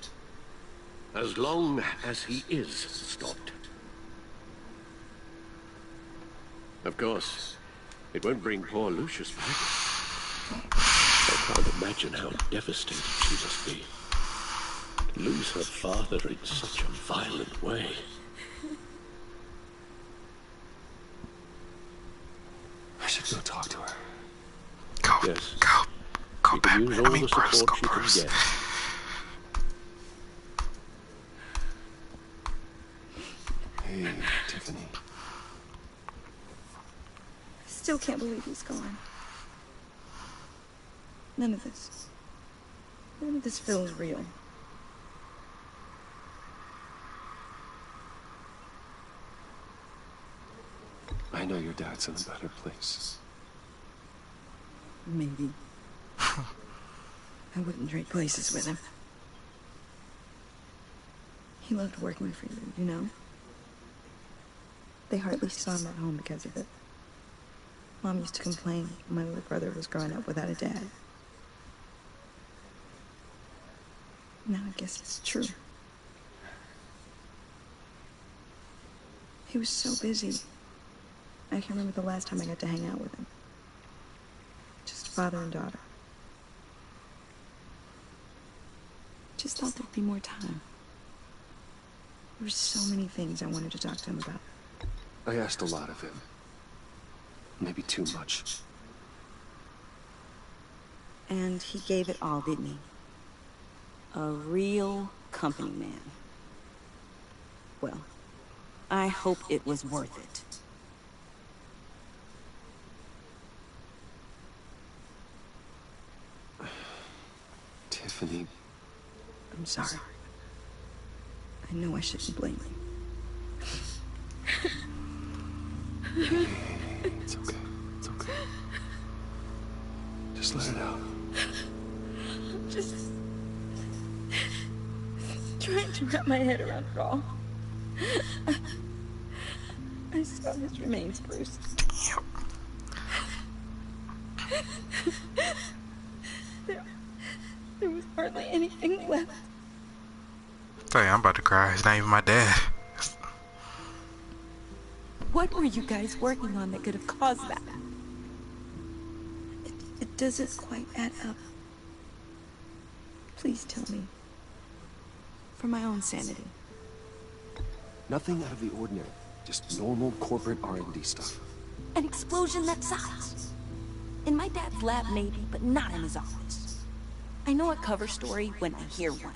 S5: As long as he is stopped. Of course, it won't bring poor Lucius back. I can't imagine how devastated she must be. To lose her father in such a violent way.
S10: I should go talk to her.
S4: Go,
S5: yes.
S4: Go back.
S5: Use all the support she can get.
S10: Hey, Tiffany.
S13: I still can't believe he's gone. None of this feels real.
S10: I know your dad's in a better place.
S13: Maybe. I wouldn't trade places with him. He loved working for you, you know? They hardly saw him at home because of it. Mom used to complain my little brother was growing up without a dad. Now I guess it's true. He was so busy. I can remember the last time I got to hang out with him. Just father and daughter. Just thought there'd be more time. There were so many things I wanted to talk to him about.
S10: I asked a lot of him. Maybe too much.
S13: And he gave it all, didn't he? A real company man. Well, I hope it was worth it.
S10: Tiffany.
S13: I'm sorry. I know I shouldn't blame you.
S10: Hey, it's okay. It's okay. Just let it out.
S13: Just trying to wrap my head around it all. I saw his remains, Bruce. There was hardly anything left.
S4: Tell you, I'm about to cry. It's not even my dad.
S13: What were you guys working on that could have caused that? It doesn't quite add up. Please tell me. For my own sanity.
S10: Nothing out of the ordinary. Just normal corporate R&D stuff.
S13: An explosion that size. In my dad's lab, maybe, but not in his office. I know a cover story when I hear one.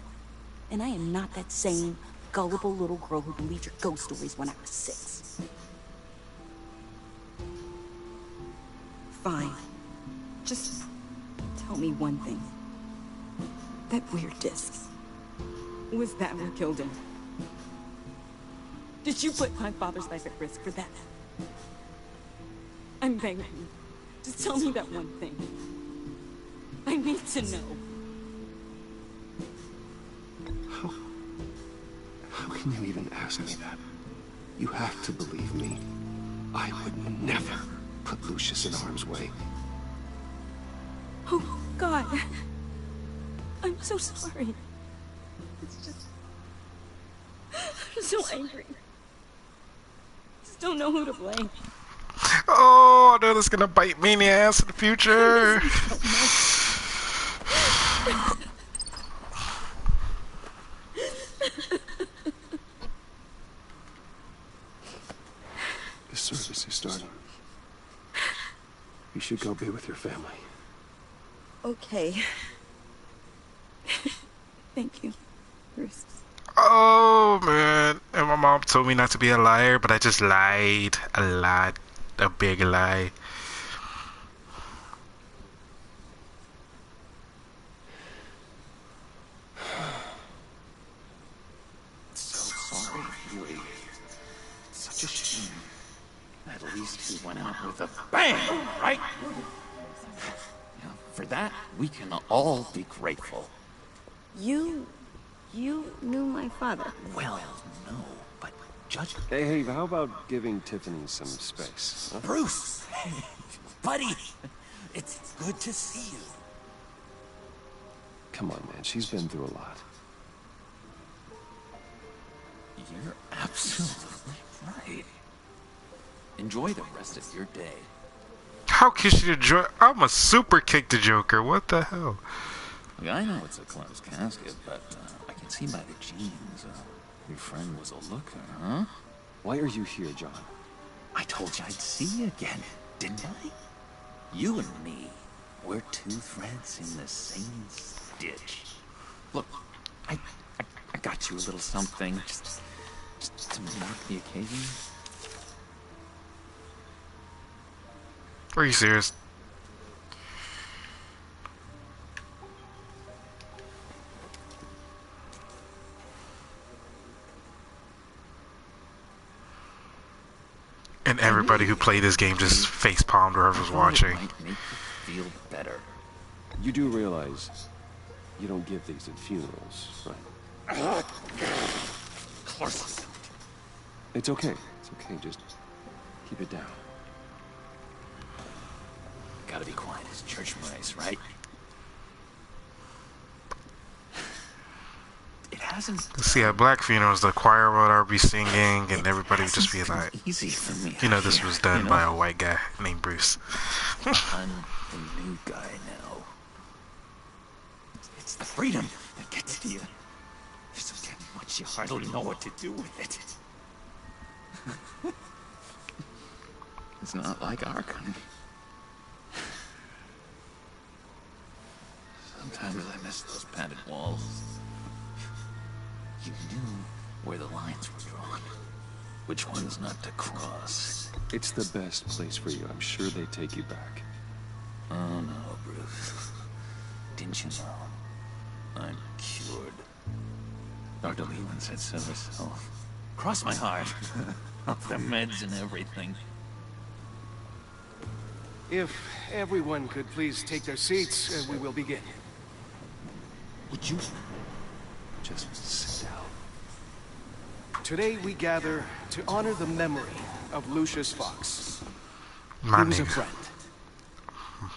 S13: And I am not that same gullible little girl who believed your ghost stories when I was 6. Fine. Just tell me one thing. That weird disc. Was that what killed him? Did you put my father's life at risk for that? I'm begging you. Just tell me that one thing. I need to know.
S10: How can you even ask me that? You have to believe me. I would never put Lucius in harm's way.
S13: Oh, God. I'm so sorry. It's just... so angry. Just don't know who to blame.
S4: Oh, I know that's gonna bite me in the ass in the future.
S10: The service is starting. You should go be with your family.
S13: Okay. Thank you, Bruce.
S4: Oh man, and my mom told me not to be a liar, but I just lied a lot, a big lie.
S1: So sorry, Huey. It's such a shame. At least he went out with a bang, right? Yeah, for that, we can all be grateful.
S13: You knew my father.
S1: Well, no, but Judge...
S10: Hey, how about giving Tiffany some space? Huh?
S1: Bruce! Buddy! It's good to see you.
S10: Come on, man. She's been through a lot.
S1: You're absolutely right. Enjoy the rest of your day.
S4: How can she enjoy? I'ma super kick the Joker. What the hell?
S1: I know it's a closed casket, but I can see by the jeans. Your friend was a looker, huh?
S10: Why are you here, John?
S1: I told you I'd see you again, didn't I? You and me, we're two threads in the same stitch. Look, I got you a little something, just to mark the occasion.
S4: Are you serious? And everybody who played this game just facepalmed whoever's watching.
S1: It might make you feel better.
S10: You do realize you don't give these at funerals, right?
S1: Of course.
S10: It's okay. It's okay. Just keep it down.
S1: Gotta be quiet. It's church mice, right? It hasn't.
S4: See, at black funerals, the choir would be singing, and everybody would just be like,
S1: easy for me.
S4: you know, this was done by a white guy named Bruce.
S1: I'm the new guy now. It's the freedom that gets to you. There's so damn much you hardly know what to do with it. It's not like Arkham. Sometimes I miss those padded walls. You knew where the lines were drawn. Which ones not to cross.
S10: It's the best place for you. I'm sure they take you back.
S1: Oh no, Bruce. Didn't you know? I'm cured. Dr. Leland said so herself. Cross my heart. Off the meds and everything.
S15: If everyone could please take their seats, we will begin.
S1: Would you just sit down?
S15: Today we gather to honor the memory of Lucius Fox. He was a friend,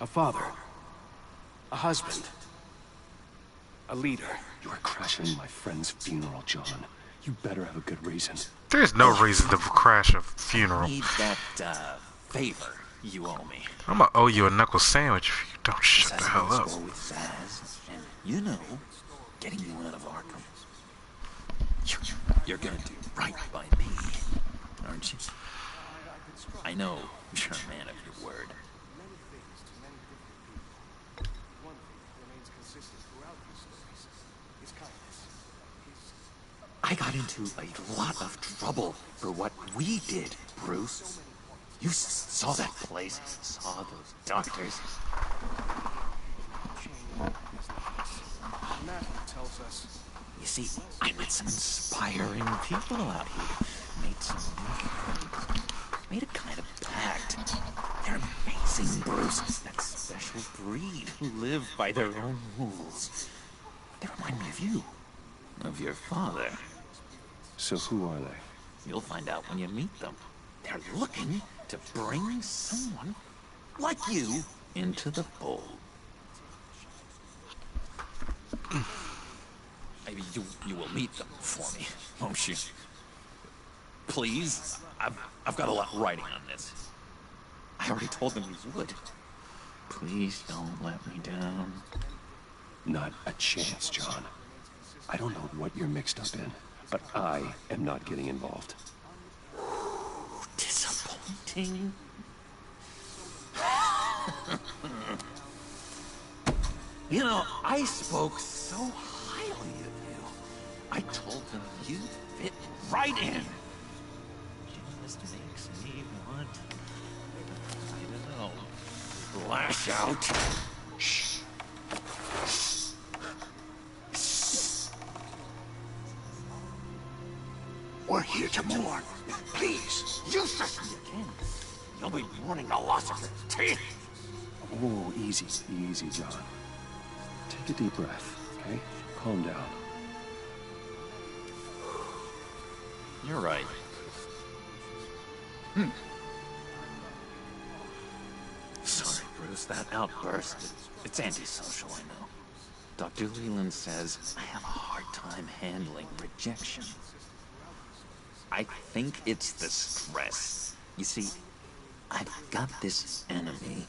S15: a father, a husband, a leader.
S10: You are crashing my friend's funeral, John. You better have a good reason.
S4: There's no reason to crash a funeral.
S1: I need that favor you owe me.
S4: I'm gonna owe you a knuckle sandwich if you don't shut the hell up.
S1: With Zaz, and you know, getting you out of Arkham. You're gonna do right by me, aren't you? I know you're a man of your word. I got into a lot of trouble for what we did, Bruce. You saw that place, saw those doctors. You see, I met some inspiring people out here. Made some new friends. Made a kind of pact. They're amazing, Bruce. That special breed who live by their own rules. They remind me of you. Of your father.
S10: So who are they?
S1: You'll find out when you meet them. They're looking to bring someone like you into the fold. Maybe you will meet them for me, won't you? please. I've got a lot riding on this. I already told them you would. Please don't let me down.
S10: Not a chance, John. I don't know what you're mixed up in, but I am not getting involved.
S1: Disappointing. You know, I spoke so highly of you. I told them you fit right in. It just makes me want, I don't know, lash out. Shh.
S2: We're here to mourn. Please, use this again. You'll be mourning the loss of your teeth.
S10: Oh, easy, easy, John. Take a deep breath, okay? Calm down.
S1: You're right. Sorry, Bruce, that outburst, it's antisocial, I know. Dr. Leland says I have a hard time handling rejection. I think it's the stress. You see, I've got this enemy.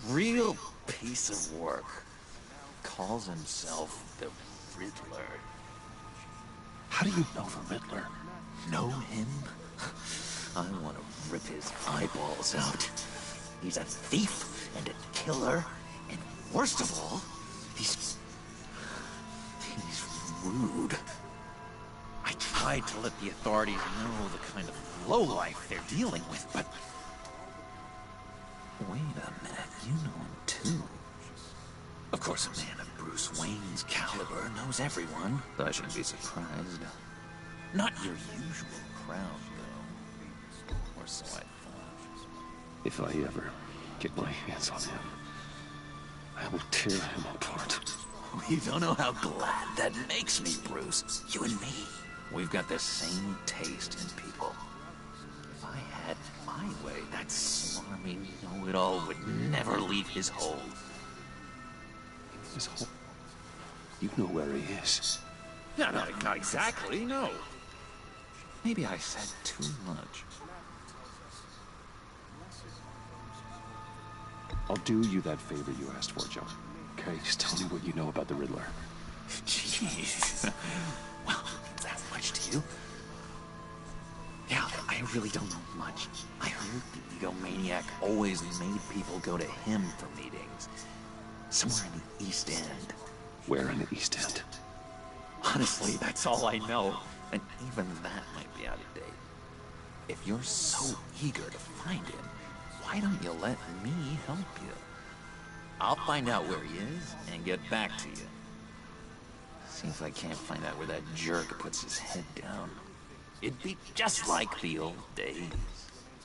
S1: Real piece of work. Calls himself the Riddler.
S10: How do you know the Riddler?
S1: Know him? I want to rip his eyeballs out. He's a thief and a killer, and worst of all, he's rude. I tried to let the authorities know the kind of lowlife they're dealing with, but... Wait a minute, you know him too. Of course, a man of Bruce Wayne's caliber knows everyone, though I shouldn't be surprised. Not your usual crowd, though. Or so I thought.
S10: If I ever get my hands on him, I will tear him apart.
S1: You don't know how glad that makes me, Bruce. You and me. We've got the same taste in people. If I had my way, that smarmy know-it-all would never leave his hold.
S10: His hold? You know where he is.
S1: No, not exactly, no. Maybe I said too much.
S10: I'll do you that favor you asked for, John. Okay, just tell me what you know about the Riddler.
S1: Jeez. Well, that much to you? Yeah, I really don't know much. I heard the egomaniac always made people go to him for meetings. Somewhere in the East End.
S10: Where in the East End?
S1: Honestly, that's all I know. And even that might be out of date. If you're so eager to find him, why don't you let me help you? I'll find out where he is and get back to you. See if I can't find out where that jerk puts his head down. It'd be just like the old days.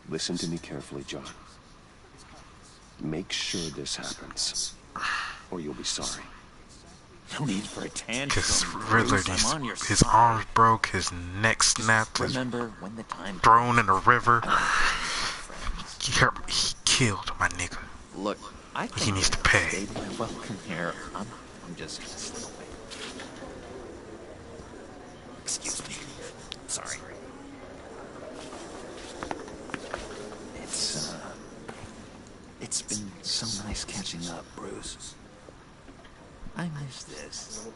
S10: Listen to me carefully, John. Make sure this happens, or you'll be sorry.
S1: No need for a tantrum.
S4: Because Riddler, his arms broke, his neck snapped,
S1: remember when the time
S4: thrown in the river. He killed my nigga.
S1: Look, I think
S4: he needs to pay.
S1: Welcome here. I'm just gonna slip away. Excuse me. Sorry. It's been so nice catching up, Bruce. I miss this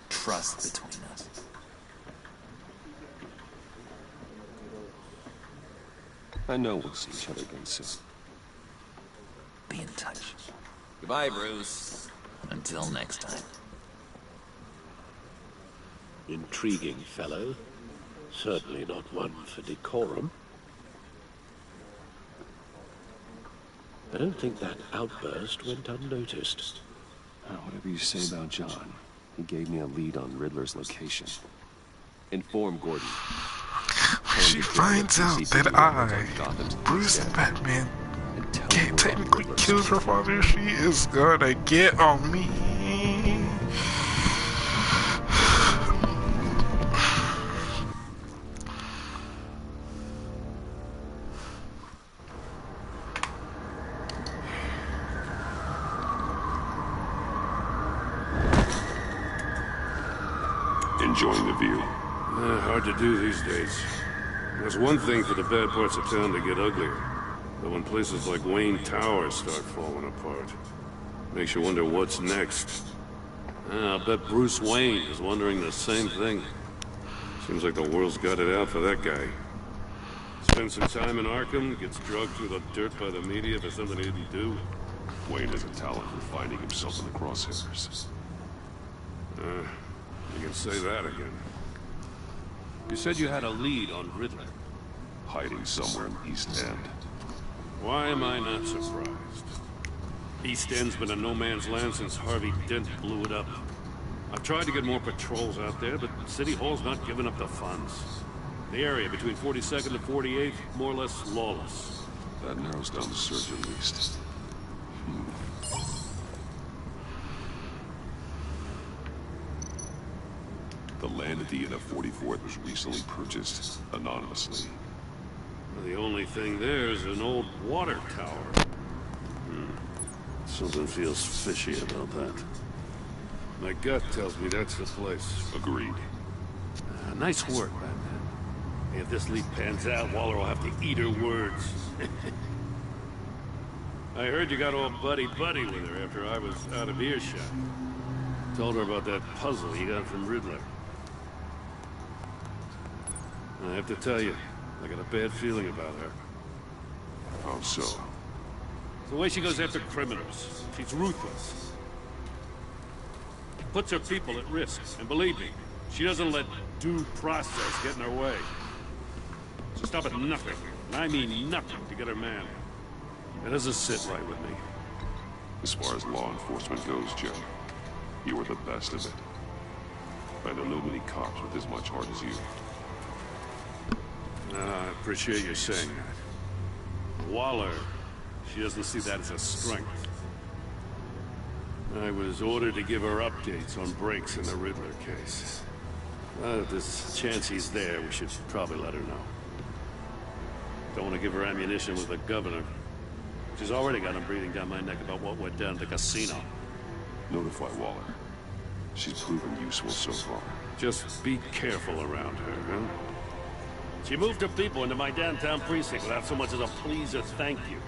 S1: trust between us.
S10: I know we'll see each other again soon.
S1: Be in touch. Goodbye, Bruce. Until next time.
S5: Intriguing fellow. Certainly not one for decorum. I don't think that outburst went unnoticed.
S10: Whatever you say about John, he gave me a lead on Riddler's location. Inform Gordon.
S4: She finds out that I, Bruce Batman, can't technically kill her father. She is gonna get on me.
S6: Enjoying the view?
S7: Hard to do these days. There's one thing for the bad parts of town to get uglier. But when places like Wayne Tower start falling apart, makes you wonder what's next. I'll bet Bruce Wayne is wondering the same thing. Seems like the world's got it out for that guy. Spends some time in Arkham, gets drugged through the dirt by the media for something he didn't do.
S6: Wayne has a talent for finding himself in the crosshairs.
S7: You can say that again. You said you had a lead on Riddler.
S6: Hiding somewhere in the East End.
S7: Why am I not surprised? East End's been a no-man's land since Harvey Dent blew it up. I've tried to get more patrols out there, but City Hall's not giving up the funds. The area between 42nd and 48th, more or less lawless.
S6: That narrows down the search at least. The land at the end of 44th was recently purchased anonymously.
S7: The only thing there is an old water tower. Something feels fishy about that. My gut tells me that's the place.
S6: Agreed.
S7: Nice work, Batman. If this lead pans out, Waller will have to eat her words. I heard you got all buddy-buddy with her after I was out of earshot. Told her about that puzzle you got from Riddler. I have to tell you, I got a bad feeling about her.
S6: How so?
S7: The way she goes after criminals. She's ruthless. Puts her people at risk. And believe me, she doesn't let due process get in her way. She'll stop at nothing, and I mean nothing, to get her man. It doesn't sit right with me.
S6: As far as law enforcement goes, Joe, you are the best of it. I don't know many cops with as much heart as you.
S7: I appreciate you saying that. Waller, she doesn't see that as a strength. I was ordered to give her updates on breaks in the Riddler case. If there's a chance he's there, we should probably let her know. Don't want to give her ammunition with the governor. She's already got him breathing down my neck about what went down at the casino.
S6: Notify Waller. She's proven useful so far.
S7: Just be careful around her, huh? She moved her people into my downtown precinct without so much as a please or thank you.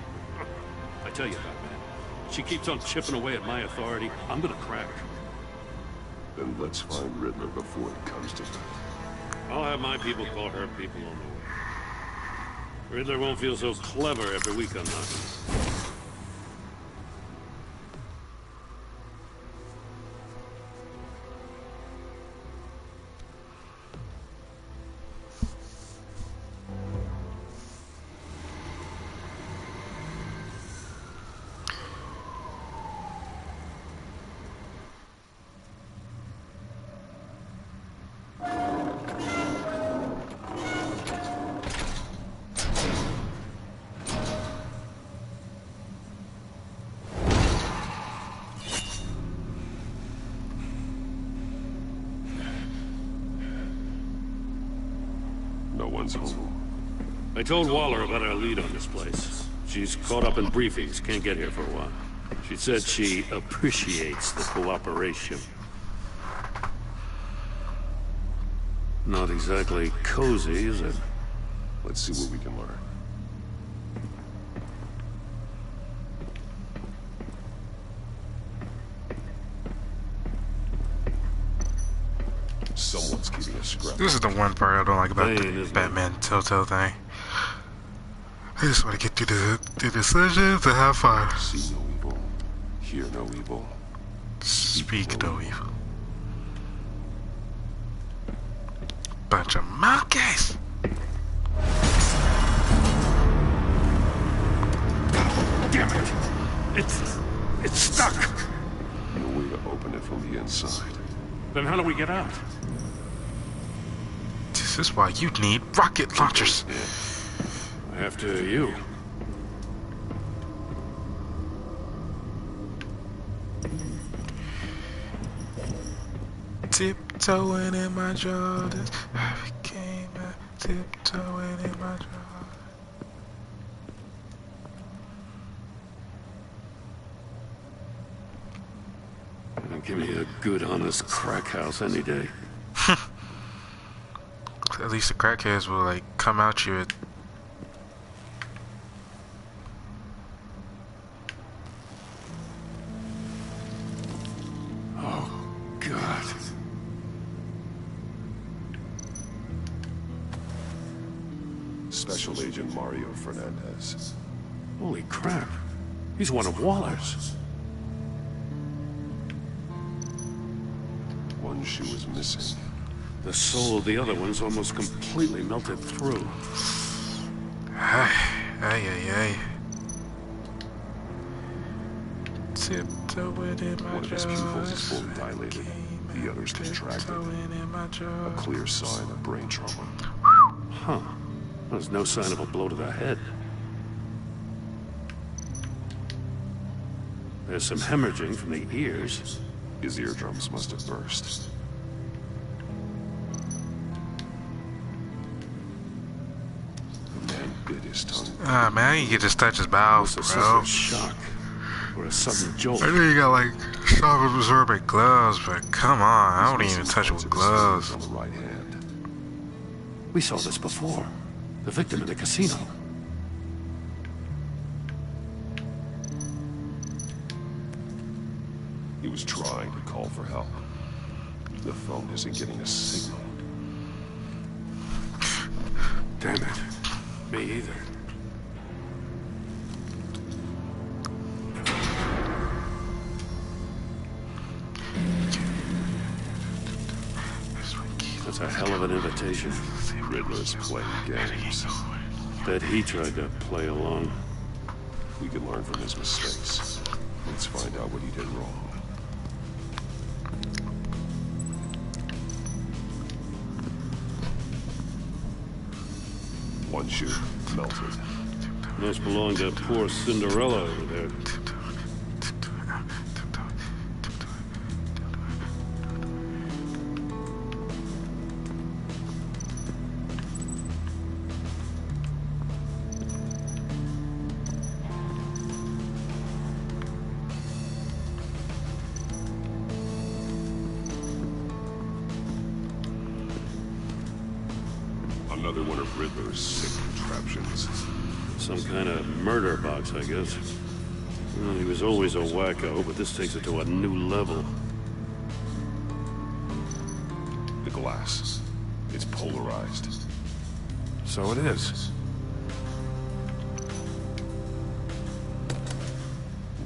S7: I tell you, Batman, she keeps on chipping away at my authority, I'm gonna crack.
S6: Then let's find Riddler before it comes to that.
S7: I'll have my people call her people on the way. Riddler won't feel so clever after we come knocking. I told Waller about our lead on this place. She's caught up in briefings, can't get here for a while. She said she appreciates the cooperation. Not exactly cozy, is it?
S6: Let's see what we can learn. Someone's keeping a scrap.
S4: This is the one part I don't like about the Batman Telltale thing. I just want to get through the decisions and have fun.
S6: See no evil, hear no evil,
S4: speak no evil. Bunch of monkeys.
S7: Damn it! It's stuck.
S6: No way to open it from the inside.
S7: Then how do we get out?
S4: This is why you need rocket launchers.
S7: After you.
S4: Tiptoeing in my Jordans, I became a tiptoeing in my Jordans.
S7: Give me a good, honest crack house any day.
S4: at least the crackheads will like come out you.
S7: Oh, God.
S6: Special Agent Mario Fernandez.
S7: Holy crap. He's one of Waller's.
S6: One shoe is missing.
S7: The sole of the other one's almost completely melted through.
S4: Ay, ay, ay, ay. Tiptoeing in my
S6: One of his pupils is
S4: jaws.
S6: fully dilated. The other's contracted. A clear sign of brain trauma.
S7: Huh. There's no sign of a blow to the head. There's some hemorrhaging from the ears.
S6: His eardrums must have burst. The man bit his tongue.
S4: Ah, man, you can just touch his mouth, bro.
S7: Shock or a sudden jolt.
S4: I know you got like shock absorbent gloves, but come on, I don't even touch it with gloves.
S6: On the right hand.
S7: We saw this before. The victim in the casino.
S6: He was trying to call for help. The phone isn't getting a signal.
S7: Damn it. Me either. That's a hell of an invitation.
S6: Riddler's playing games.
S7: Bet he tried to play along.
S6: We can learn from his mistakes. Let's find out what he did wrong. One shoe melted.
S7: Must belong to poor Cinderella over there.
S6: Another one of Riddler's sick contraptions.
S7: Some kind of murder box, I guess. Well, he was always a wacko, but this takes it to a new level.
S6: The glass. It's polarized.
S7: So it is.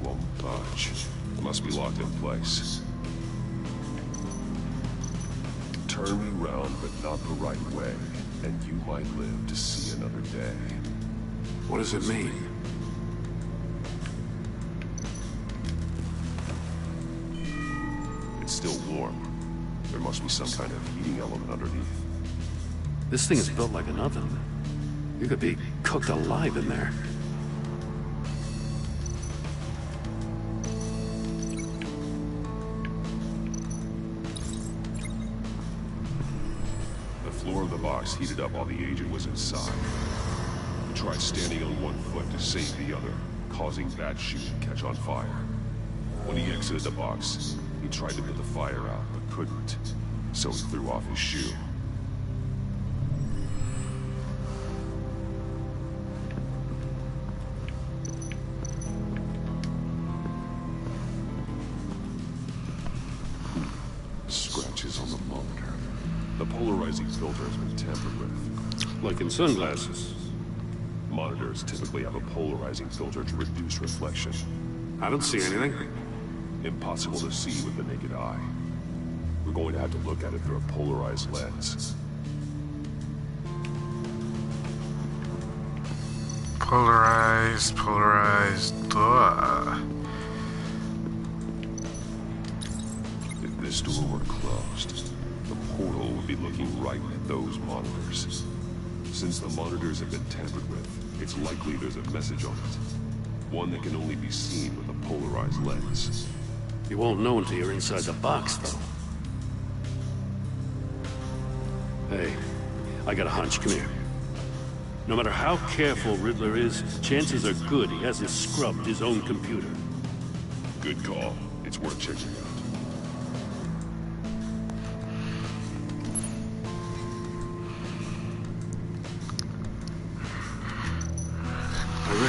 S6: Won't budge. Must be locked in place. Turn me round, but not the right way, and you might live to see another day.
S7: What does it mean?
S6: It's still warm. There must be some kind of heating element underneath.
S7: This thing is built like an oven. You could be cooked alive in there.
S6: The floor of the box heated up while the agent was inside. He tried standing on one foot to save the other, causing that shoe to catch on fire. When he exited the box, he tried to put the fire out, but couldn't, so he threw off his shoe. Scratches on the monitor. The polarizing filter has been tampered with.
S7: Like in sunglasses.
S6: Monitors typically have a polarizing filter to reduce reflection.
S7: I don't see anything.
S6: Impossible to see with the naked eye. We're going to have to look at it through a polarized lens.
S4: Polarized.
S6: If this door were closed, the portal would be looking right at those monitors. Since the monitors have been tampered with, it's likely there's a message on it. One that can only be seen with a polarized lens.
S7: You won't know until you're inside the box, though. Hey, I got a hunch. Come here. No matter how careful Riddler is, chances are good he hasn't scrubbed his own computer.
S6: Good call. It's worth checking out.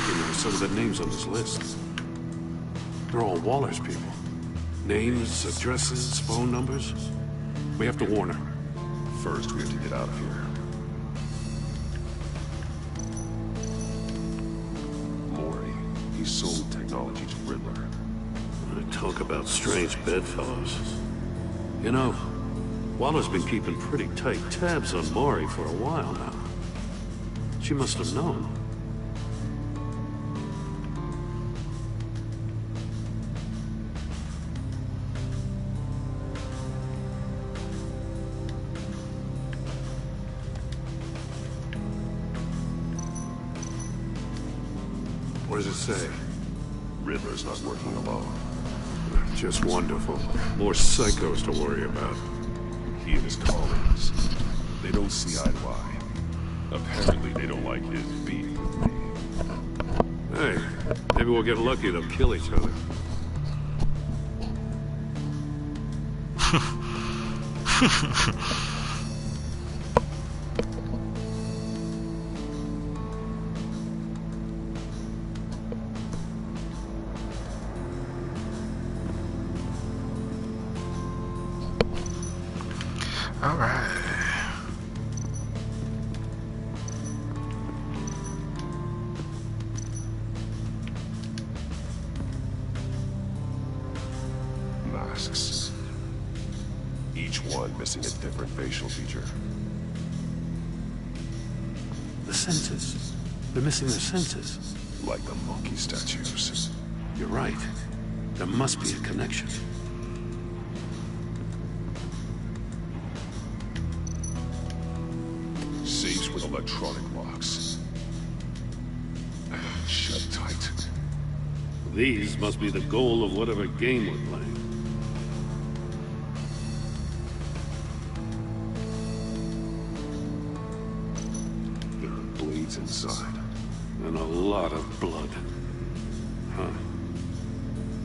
S7: recognize some of the names on this list. They're all Waller's people. Names, addresses, phone numbers. We have to warn her.
S6: First, we have to get out of here. Mori, he sold technology to Riddler.
S7: Talk about strange bedfellows. You know, Waller's been keeping pretty tight tabs on Mori for a while now. She must have known.
S6: What does it say? Riddler's not working alone.
S7: Just wonderful. More psychos to worry about.
S6: He and his colleagues, they don't see eye to eye. Apparently they don't like his beef with me.
S7: Hey, maybe we'll get lucky. They'll kill each other.
S4: All right.
S6: Masks. Each one missing a different facial feature.
S7: The senses. They're missing their senses.
S6: Like the monkey statues.
S7: You're right. There must be a connection.
S6: Safes with electronic locks. Shut tight.
S7: These must be the goal of whatever game we're playing.
S6: There are blades inside.
S7: And a lot of blood. Huh.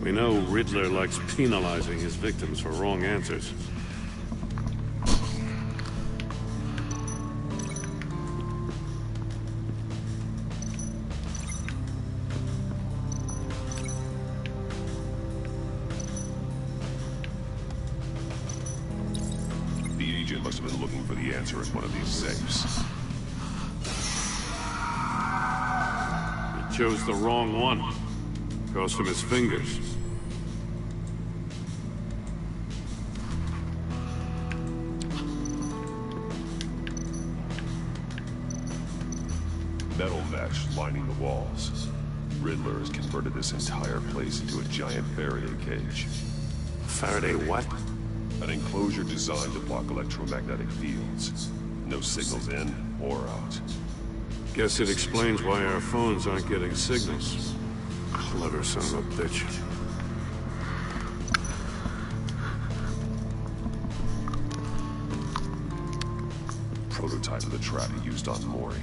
S7: We know Riddler likes penalizing his victims for wrong answers.
S6: The agent must have been looking for the answer in one of these safes.
S7: He chose the wrong one. Cost him his fingers.
S6: Metal mesh lining the walls. Riddler has converted this entire place into a giant Faraday cage.
S7: Faraday what?
S6: An enclosure designed to block electromagnetic fields. No signals in or out.
S7: Guess it explains why our phones aren't getting signals. Clever son of a bitch.
S6: Prototype of the trap he used on Mori.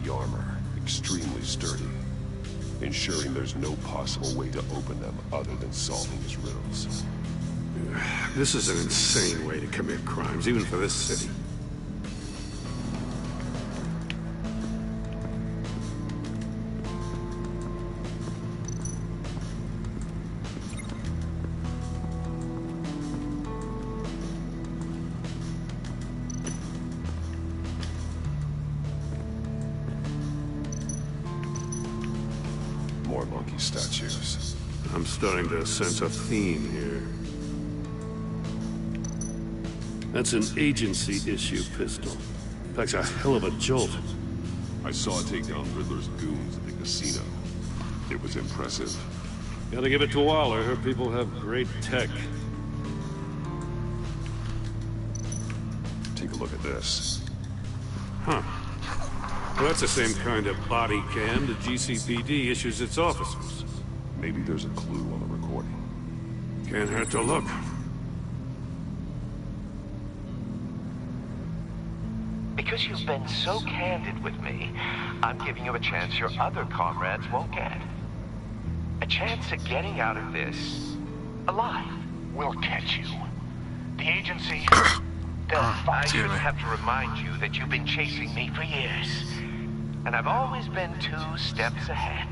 S6: The armor, extremely sturdy, ensuring there's no possible way to open them other than solving his riddles.
S7: This is an insane way to commit crimes, even for this city.
S6: More monkey statues.
S7: I'm starting to sense a theme here. That's an agency-issue pistol. Packs a hell of a jolt.
S6: I saw it take down Riddler's goons at the casino. It was impressive.
S7: Gotta give it to Waller. Her people have great tech.
S6: Take a look at this.
S7: Huh. Well, that's the same kind of body cam the GCPD issues its officers.
S6: Maybe there's a clue on the recording.
S7: Can't hurt to look.
S5: Because you've been so candid with me, I'm giving you a chance your other comrades won't get. A chance at getting out of this alive.
S16: We'll catch you. The agency... I shouldn't have to remind you that you've been chasing me for years.
S5: and I've always been 2 steps ahead.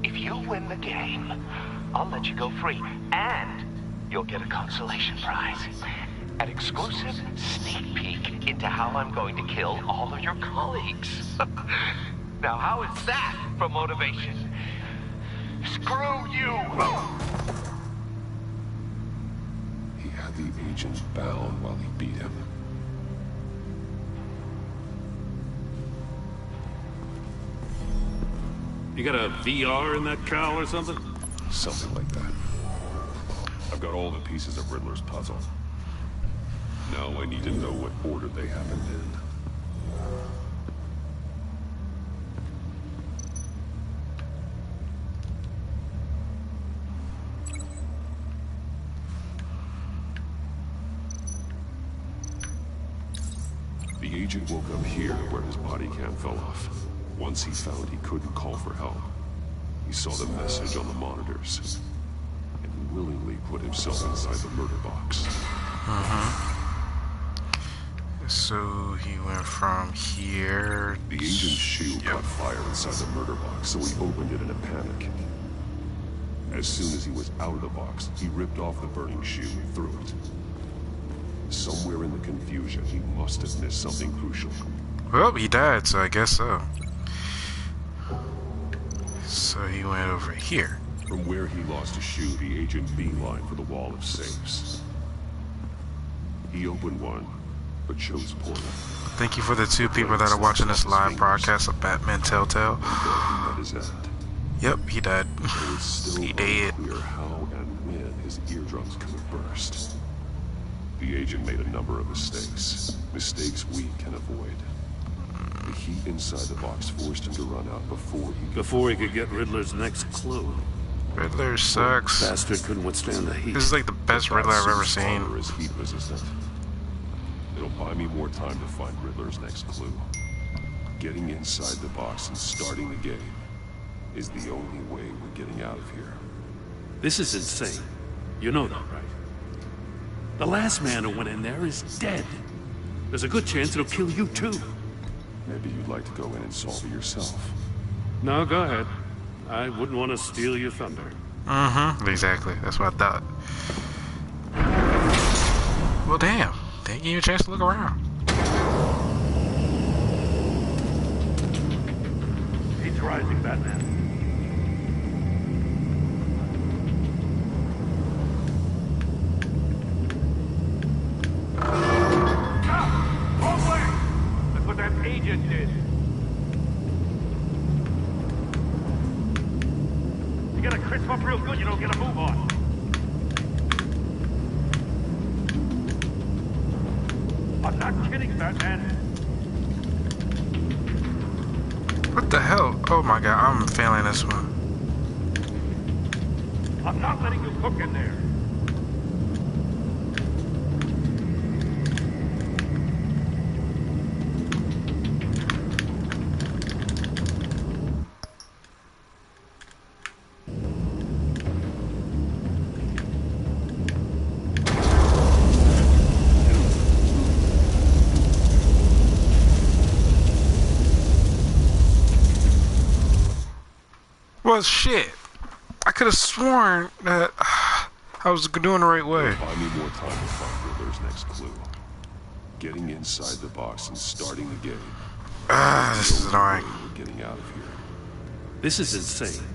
S5: If you win the game, I'll let you go free, and you'll get a consolation prize. An exclusive sneak peek into how I'm going to kill all of your colleagues. Now, how is that for motivation? Screw you!
S6: He had the agent bound while he beat him.
S7: You got a VR in that cowl or something?
S6: Something like that. I've got all the pieces of Riddler's puzzle. Now I need to know what order they happened in. The agent woke up here where his body cam fell off. Once he found he couldn't call for help, he saw the message on the monitors and willingly put himself inside the murder box.
S4: So he went from here.
S6: The agent's shoe caught fire inside the murder box, so he opened it in a panic. As soon as he was out of the box, he ripped off the burning shoe and threw it. Somewhere in the confusion, he must have missed something crucial.
S4: Well, he died, so I guess so. So he went over here.
S6: From where he lost a shoe, the agent beelined for the wall of safes. He opened one, but chose poorly.
S4: Thank you for the 2 people that are watching this live broadcast of Batman Telltale. Yep, he died. He dead.
S6: Unclear how and when his eardrums could have burst. The agent made a number of mistakes. Mistakes we can avoid. The heat inside the box forced him to run out before he could get Riddler's next clue.
S4: Riddler sucks.
S7: Bastard couldn't withstand the heat.
S4: This is like the best Riddler I've ever seen.
S6: Is heat resistant. It'll buy me more time to find Riddler's next clue. Getting inside the box and starting the game is the only way we're getting out of here.
S7: This is insane. You know that, right? The last man who went in there is dead. There's a good chance it'll kill you too.
S6: Maybe you'd like to go in and solve it yourself.
S7: No, go ahead. I wouldn't want to steal your thunder.
S4: Exactly. That's what I thought. Well, damn. They didn't give you a chance to look around.
S7: He's rising, Batman.
S5: Agent did. You gotta crisp up real good, you don't get a move on. I'm not kidding, Batman.
S4: What the hell? Oh my god, I'm failing this one.
S5: I'm not letting you cook in there.
S4: Well, shit. I could have sworn that I was doing the right way.
S6: Buy me more time to find Riddler's next clue. Getting inside the box and starting the game.
S4: This is annoying.
S6: We're getting out of here.
S7: This is insane.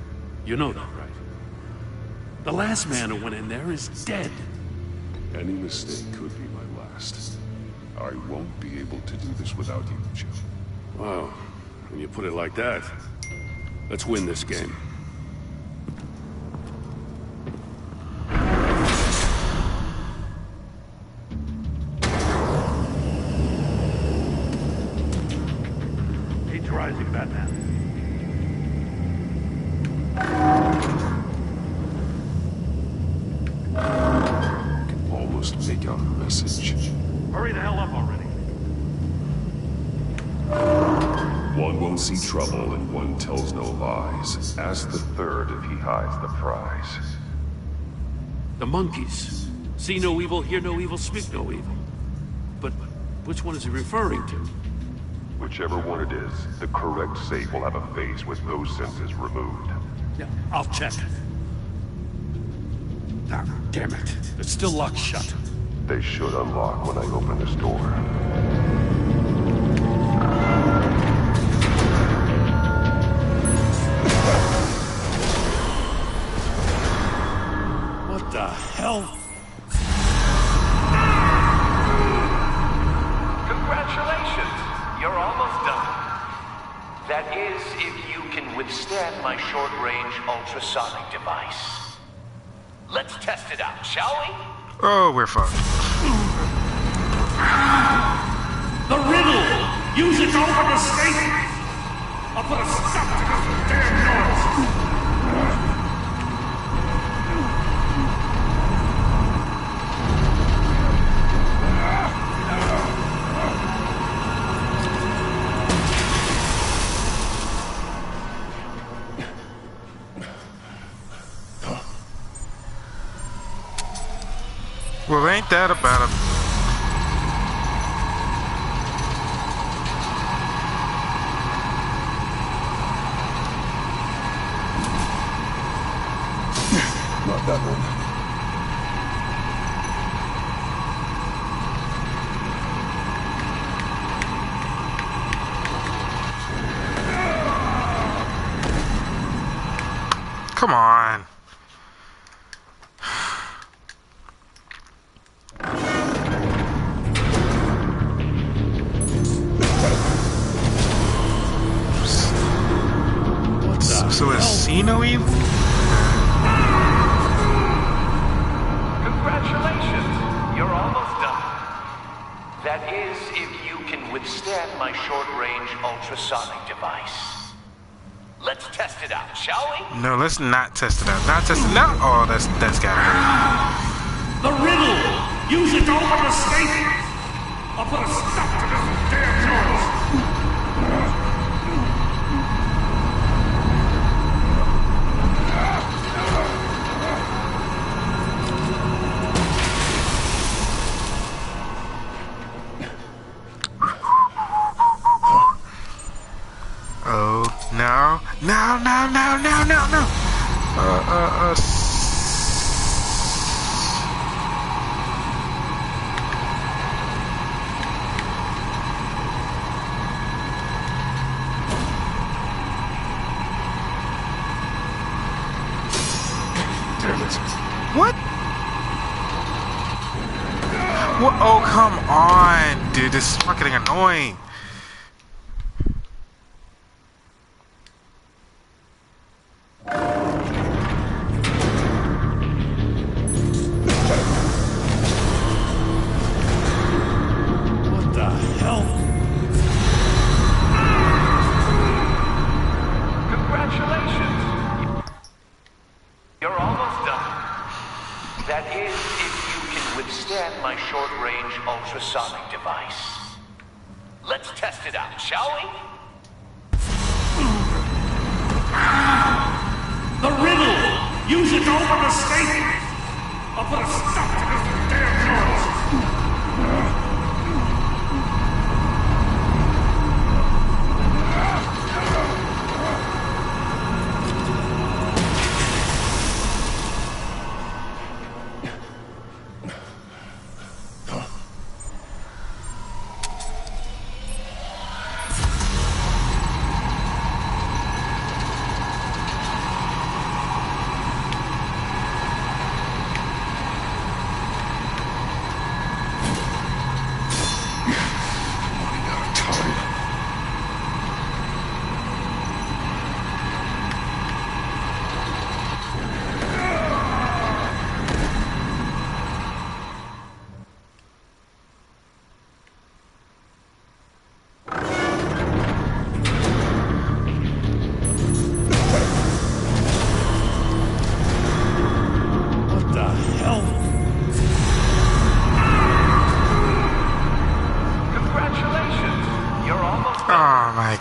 S7: You know that, right? The last man who went in there is dead.
S6: Any mistake could be my last. I won't be able to do this without you, Jim.
S7: Wow. When you put it like that, let's win this game.
S5: He's rising, Batman.
S6: I can almost make out a message.
S5: Hurry the hell up already.
S6: One won't see trouble and one tells no lies. Ask the third if he hides the prize.
S7: The monkeys. See no evil, hear no evil, speak no evil. But which one is he referring to?
S6: Whichever one it is, the correct safe will have a face with those sensors removed.
S17: Yeah, I'll check. Ah, damn it. It's still locked shut.
S6: They should unlock when I open this door.
S17: What the hell?
S5: Congratulations! You're almost done. That is, if you can withstand my short-range ultrasonic device. Let's test it out, shall we?
S4: Oh, we're fucked.
S17: The riddle! Use it to open the safe! I'll put a stop to this damn noise!
S4: Well, ain't that about it?
S6: Not that one.
S4: Come on. So is Xeno evil?
S5: Congratulations! You're almost done. That is, if you can withstand my short-range ultrasonic device. Let's test it out, shall we?
S4: No, let's not test it out. Not test it out. Oh, that's gotta hurt.
S17: The riddle! Use it to open the safe! I'll put a stop to this damn noise!
S4: Oh, no. No, no, no, no, no, no.
S6: Damn it.
S4: What? What? Oh, come on, dude. This is fucking annoying.
S5: Ultrasonic device. Let's test it out, shall we?
S17: The riddle! Use it to open the safe! I'll put a stop to this damn noise!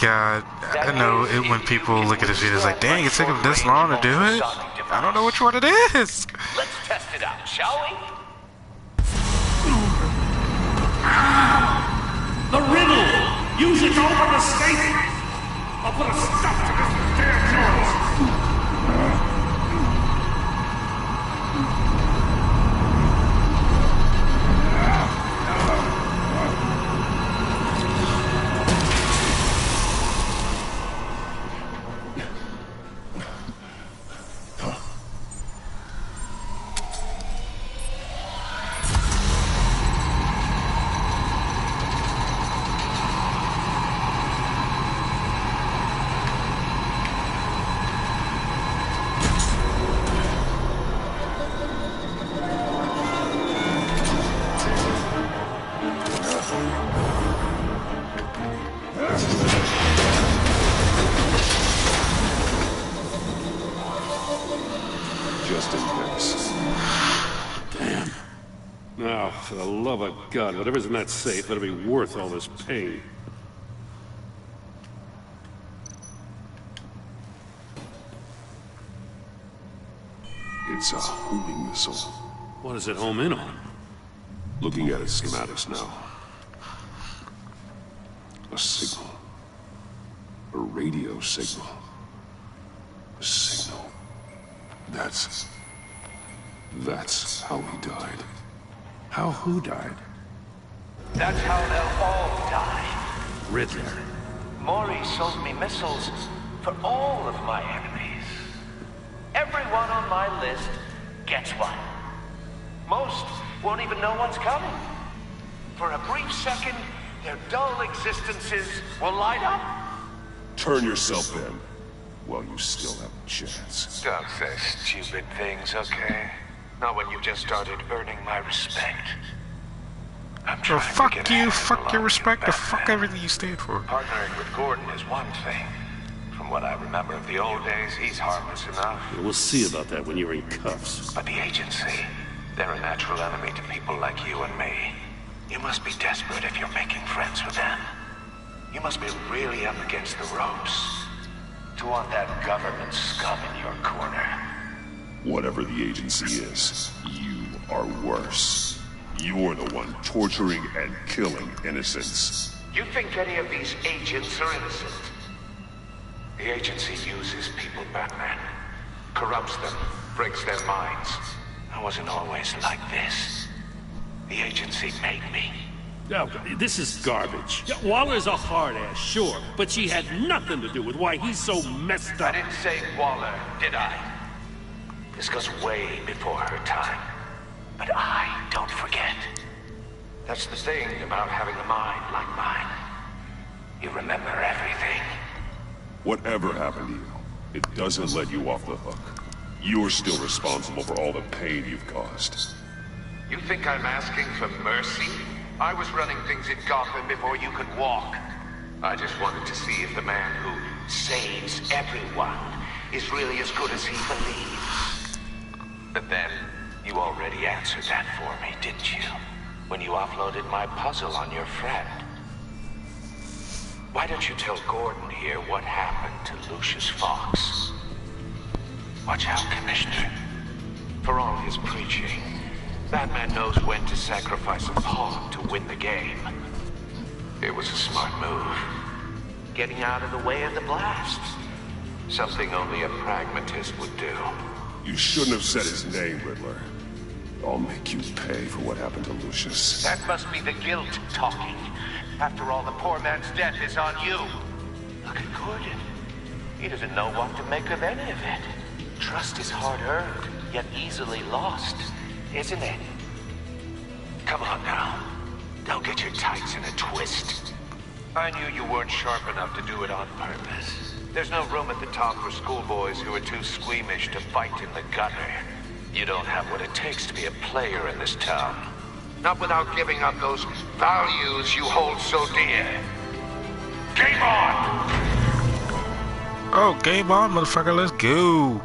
S4: God, I know it when people look at this video, it's like, dang, it took him this long to do it? I don't know which one it is.
S5: Let's test it out, shall we?
S17: The riddle! Use it to open state, I'll put a stop to this damn noise! For the love of God, whatever's in that safe better be worth all this pain.
S6: It's a homing missile.
S7: What does it home in on?
S6: Looking at its schematics now. A signal. A radio signal. A signal. That's how he died.
S7: How who died?
S16: That's how they'll all die.
S7: Riddler.
S16: Mori sold me missiles for all of my enemies. Everyone on my list gets one. Most won't even know what's coming. For a brief second, their dull existences will light up.
S6: Turn yourself in while you still have a chance.
S16: Don't say stupid things, okay? Not when you just started earning my respect. I'm trying
S4: fuck
S16: to get
S4: you,
S16: ahead
S4: fuck your
S16: along
S4: respect,
S16: with
S4: and fuck
S16: Batman.
S4: everything you stand for.
S16: Partnering with Gordon is one thing. From what I remember of the old days, he's harmless enough.
S7: We'll see about that when you're in cuffs.
S16: But the agency, they're a natural enemy to people like you and me. You must be desperate if you're making friends with them. You must be really up against the ropes to want that government scum in your corner.
S6: Whatever the agency is, you are worse. You're the one torturing and killing innocents.
S16: You think any of these agents are innocent? The agency uses people, Batman. Corrupts them, breaks their minds. I wasn't always like this. The agency made me.
S7: Oh, this is garbage. Yeah, Waller's a hard ass, sure, but she had nothing to do with why he's so messed up.
S16: I didn't say Waller, did I? This goes way before her time. But I don't forget. That's the thing about having a mind like mine. You remember everything.
S6: Whatever happened to you, it doesn't let you off the hook. You're still responsible for all the pain you've caused.
S16: You think I'm asking for mercy? I was running things in Gotham before you could walk. I just wanted to see if the man who saves everyone is really as good as he believes. But then, you already answered that for me, didn't you? When you offloaded my puzzle on your friend. Why don't you tell Gordon here what happened to Lucius Fox? Watch out, Commissioner. For all his preaching, Batman knows when to sacrifice a pawn to win the game. It was a smart move. Getting out of the way of the blast. Something only a pragmatist would do.
S6: You shouldn't have said his name, Riddler. I'll make you pay for what happened to Lucius.
S16: That must be the guilt talking. After all, the poor man's death is on you. Look at Gordon. He doesn't know what to make of any of it. Trust is hard-earned, yet easily lost, isn't it? Come on now. Don't get your tights in a twist. I knew you weren't sharp enough to do it on purpose. There's no room at the top for schoolboys who are too squeamish to fight in the gutter. You don't have what it takes to be a player in this town. Not without giving up those values you hold so dear. Game on!
S4: Oh, game on, motherfucker, let's go.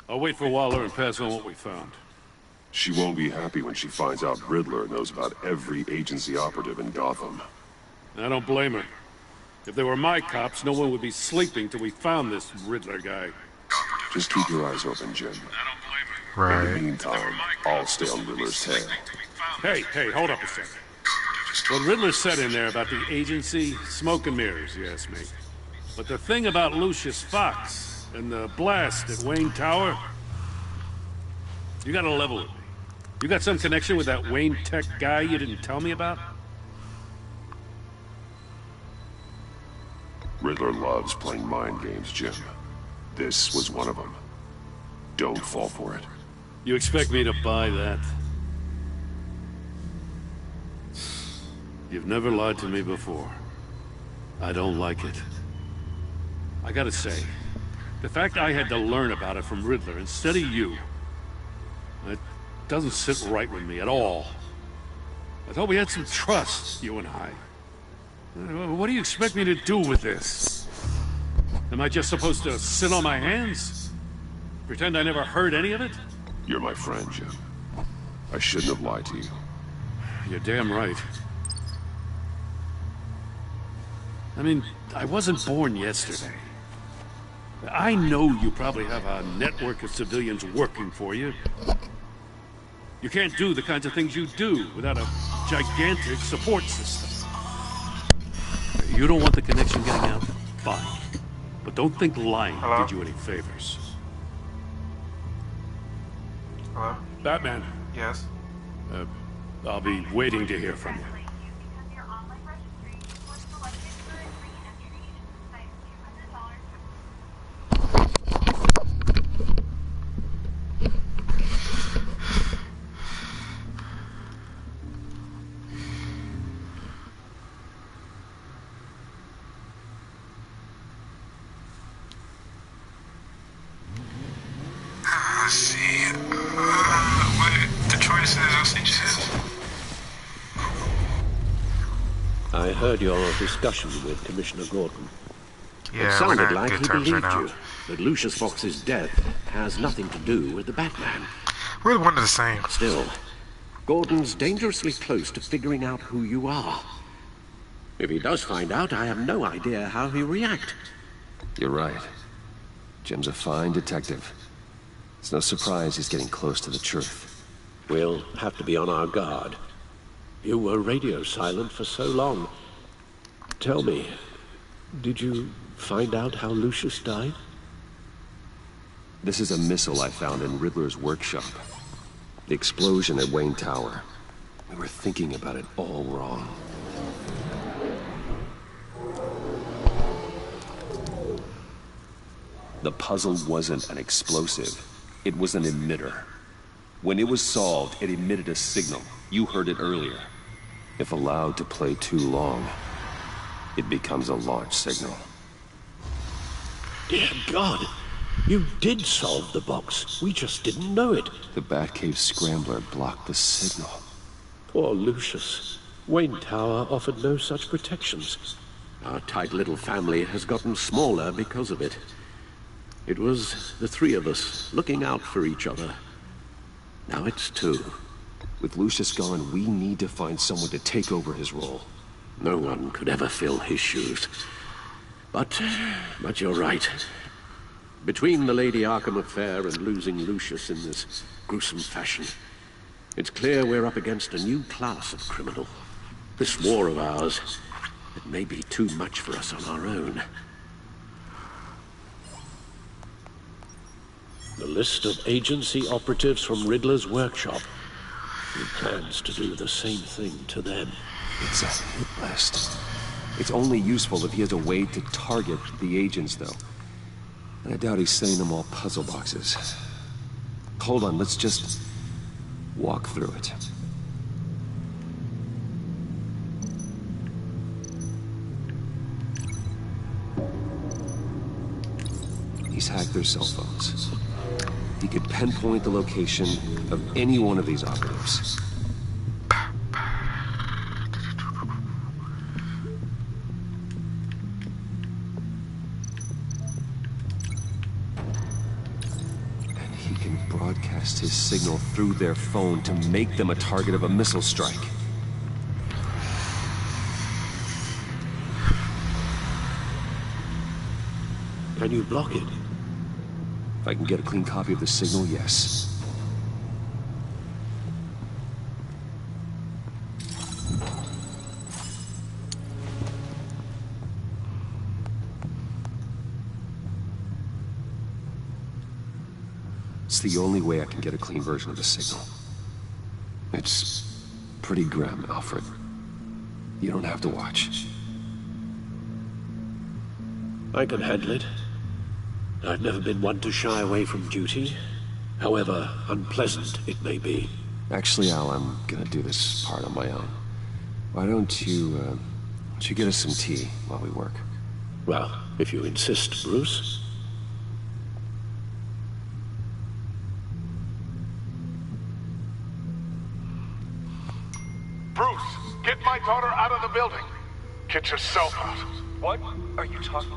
S7: I'll wait for Waller and pass on what we found.
S6: She won't be happy when she finds out Riddler knows about every agency operative in Gotham.
S7: I don't blame her. If they were my cops, no one would be sleeping till we found this Riddler guy.
S11: Operative
S6: Just keep your eyes open, Jim.
S4: Right.
S6: In the meantime, I'll stay on Riddler's tail.
S7: Hey, hold up a second. What Riddler said in there about the agency, smoke and mirrors, you ask me. But the thing about Lucius Fox and the blast at Wayne Tower, you gotta level with me. You got some connection with that Wayne Tech guy you didn't tell me about?
S6: Riddler loves playing mind games, Jim. This was one of them. Don't fall for it.
S7: You expect me to buy that? You've never lied to me before. I don't like it. I gotta say, the fact I had to learn about it from Riddler instead of you, it doesn't sit right with me at all. I thought we had some trust, you and I. What do you expect me to do with this? Am I just supposed to sit on my hands? Pretend I never heard any of it?
S6: You're my friend, Jim. I shouldn't have lied to you.
S7: You're damn right. I mean, I wasn't born yesterday. I know you probably have a network of civilians working for you. You can't do the kinds of things you do without a gigantic support system. You don't want the connection getting out? Fine. But don't think lying did you any favors.
S4: Hello?
S7: Batman.
S4: Yes?
S7: I'll be waiting to hear from you.
S5: I heard your discussion with Commissioner Gordon.
S4: Yeah,
S5: it sounded like
S4: good
S5: he
S4: terms
S5: believed
S4: right now.
S5: you, that Lucius Fox's death has nothing to do with the Batman.
S4: We're one of the same.
S5: Still, Gordon's dangerously close to figuring out who you are. If he does find out, I have no idea how he'll react.
S10: You're right. Jim's a fine detective. It's no surprise he's getting close to the truth.
S5: We'll have to be on our guard. You were radio silent for so long. Tell me, did you find out how Lucius died?
S10: This is a missile I found in Riddler's workshop. The explosion at Wayne Tower. We were thinking about it all wrong. The puzzle wasn't an explosive. It was an emitter. When it was solved, it emitted a signal. You heard it earlier. If allowed to play too long, it becomes a launch signal.
S5: Dear God, you did solve the box. We just didn't know it.
S10: The Batcave scrambler blocked the signal.
S5: Poor Lucius. Wayne Tower offered no such protections. Our tight little family has gotten smaller because of it. It was the three of us looking out for each other. Now it's two.
S10: With Lucius gone, we need to find someone to take over his role.
S5: No one could ever fill his shoes. But you're right. Between the Lady Arkham affair and losing Lucius in this gruesome fashion, it's clear we're up against a new class of criminal. This war of ours, it may be too much for us on our own. The list of agency operatives from Riddler's workshop. He plans to do the same thing to them.
S10: It's a hit list. It's only useful if he has a way to target the agents, though. And I doubt he's sending them all puzzle boxes. Hold on, let's just walk through it. He's hacked their cell phones. He could pinpoint the location of any one of these operatives. And he can broadcast his signal through their phone to make them a target of a missile strike.
S5: Can you block it?
S10: If I can get a clean copy of the signal, yes. It's the only way I can get a clean version of the signal. It's pretty grim, Alfred. You don't have to watch.
S5: I can handle it. I've never been one to shy away from duty, however unpleasant it may be.
S10: Actually, Al, I'm gonna do this part on my own. Why don't you get us some tea while we work?
S5: Well, if you insist, Bruce.
S18: Bruce, get my daughter out of the building. Get yourself out.
S16: What are you talking?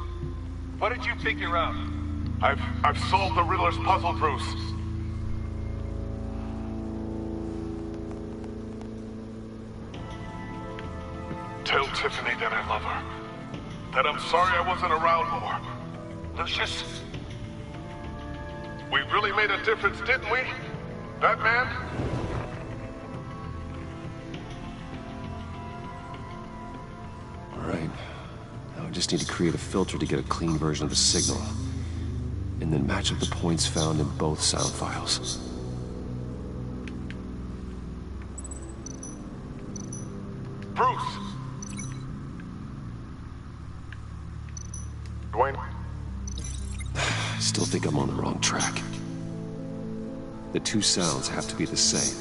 S16: What did you figure out?
S18: I've solved the Riddler's puzzle, Bruce. Tell Tiffany that I love her. That I'm sorry I wasn't around more.
S16: Lucius?
S18: We really made a difference, didn't we? That man?
S10: All right. Now I just need to create a filter to get a clean version of the signal. And then match up the points found in both sound files.
S18: Bruce! Dwayne?
S10: I still think I'm on the wrong track. The two sounds have to be the same.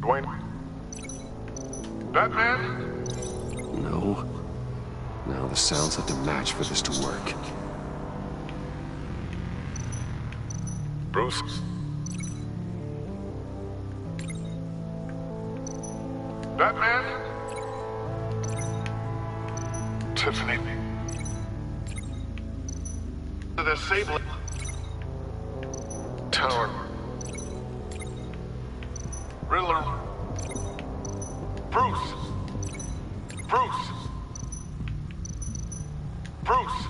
S18: Dwayne? That man?
S10: No. Now the sounds have to match for this to work.
S18: Bruce? That man? Tiffany. The Sable Tower. Riddler. Bruce. Bruce. Bruce.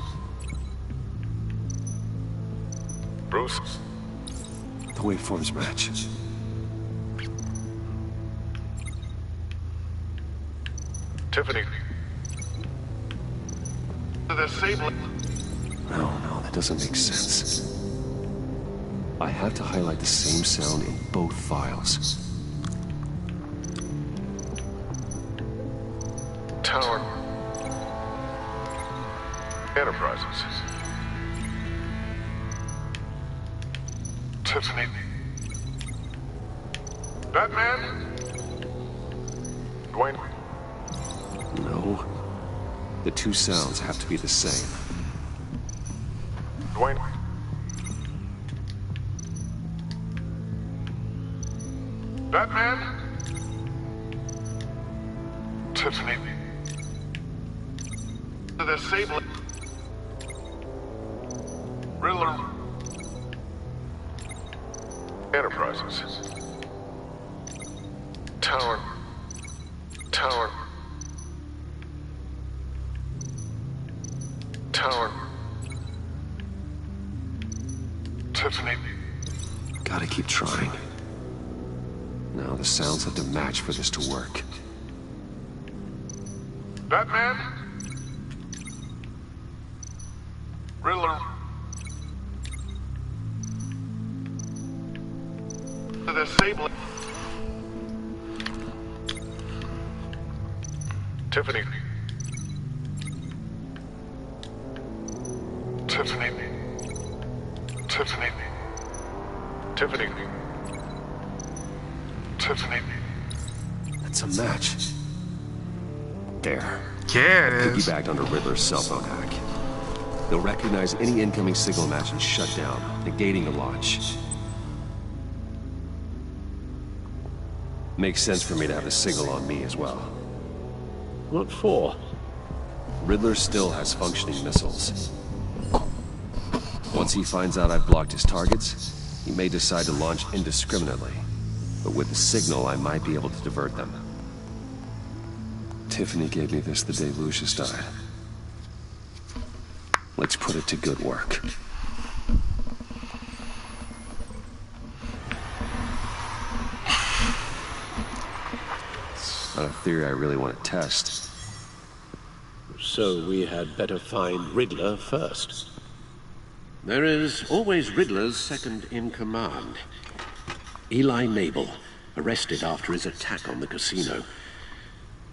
S18: Bruce.
S10: The waveforms match.
S18: Tiffany. The Sable.
S10: No, that doesn't make sense. I have to highlight the same sound in both files.
S18: Tower. Enterprises. Tiffany. Batman? Dwayne?
S10: No. The two sounds have to be the same.
S18: Dwayne? Batman? Tiffany. The Sable. Riddler. Enterprises. Tower. Tower. Tower. Tiffany.
S10: Gotta keep trying. Now the sounds have to match for this to work.
S18: Batman? Riddler. The Sable. Tiffany. Tiffany. Tiffany. Tiffany. Tiffany.
S10: That's a match. There.
S4: Yeah, it is.
S10: Piggybacked onto Riddler's cell phone hack. They'll recognize any incoming signal match and shut down, negating the launch. Makes sense for me to have the signal on me as well.
S5: What for?
S10: Riddler still has functioning missiles. Once he finds out I've blocked his targets, he may decide to launch indiscriminately. But with the signal, I might be able to divert them. Tiffany gave me this the day Lucius died. Let's put it to good work. Not a theory I really want to test.
S5: So we had better find Riddler first. There is always Riddler's second in command. Eli Nabel, arrested after his attack on the casino.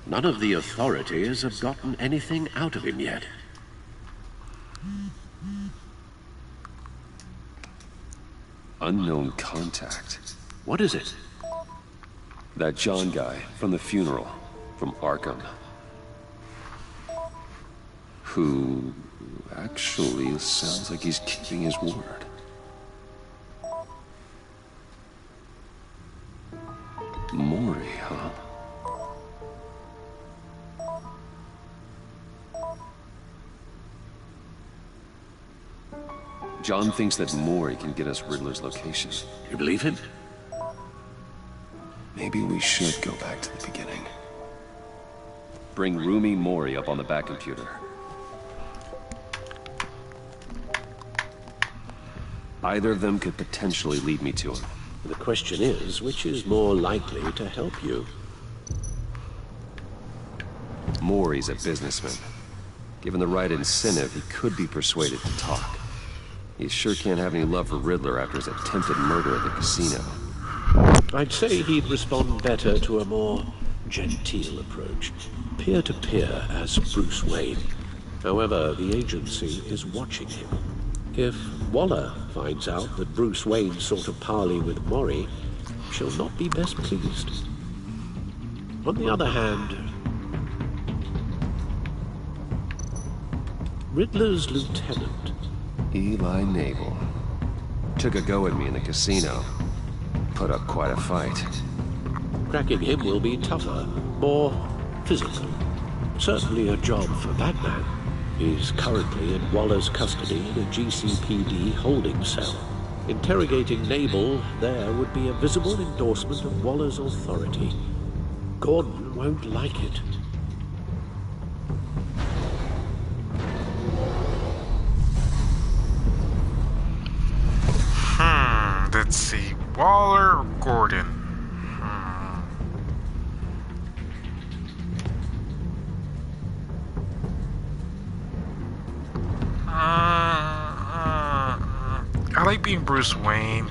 S5: None of the authorities have gotten anything out of him yet.
S10: Unknown contact.
S5: What is it?
S10: That John guy from the funeral, from Arkham. Who actually sounds like he's keeping his word. Mori, huh? John thinks that Mori can get us Riddler's location.
S5: You believe him?
S10: Maybe we should go back to the beginning. Bring Rumi Mori up on the back computer. Either of them could potentially lead me to him.
S5: The question is, which is more likely to help you?
S10: Mori's a businessman. Given the right incentive, he could be persuaded to talk. He sure can't have any love for Riddler after his attempted murder at the casino.
S5: I'd say he'd respond better to a more genteel approach. Peer-to-peer as Bruce Wayne. However, the agency is watching him. If Waller finds out that Bruce Wayne sought a parley with Mori, she'll not be best pleased. On the other hand, Riddler's lieutenant,
S10: Eli Nabel, took a go at me in the casino. Put up quite a fight.
S5: Cracking him will be tougher, more physical. Certainly a job for Batman. He's currently in Waller's custody in a GCPD holding cell. Interrogating Nabel there would be a visible endorsement of Waller's authority. Gordon won't like it.
S4: Let's see. Waller or Gordon? I like being Bruce Wayne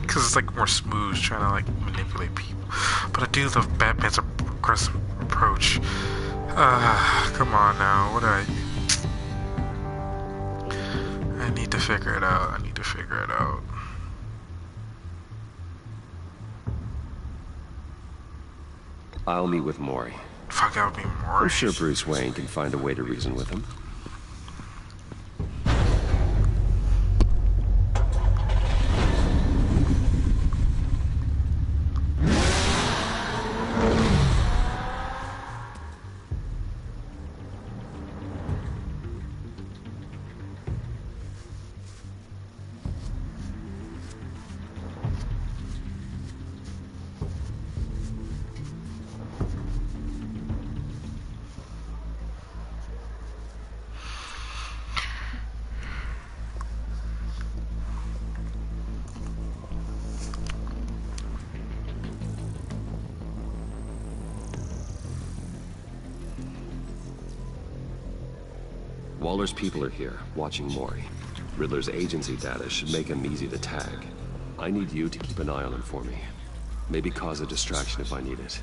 S4: because it's like more smooth, trying to like manipulate people. But I do love Batman's aggressive approach. Come on now, what do I need to figure it out.
S10: I'll meet with Mori.
S4: Fuck, that would be Mori.
S10: I'm sure Bruce Wayne can find a way to reason with him. Waller's people are here, watching Mori. Riddler's agency data should make him easy to tag. I need you to keep an eye on him for me. Maybe cause a distraction if I need it.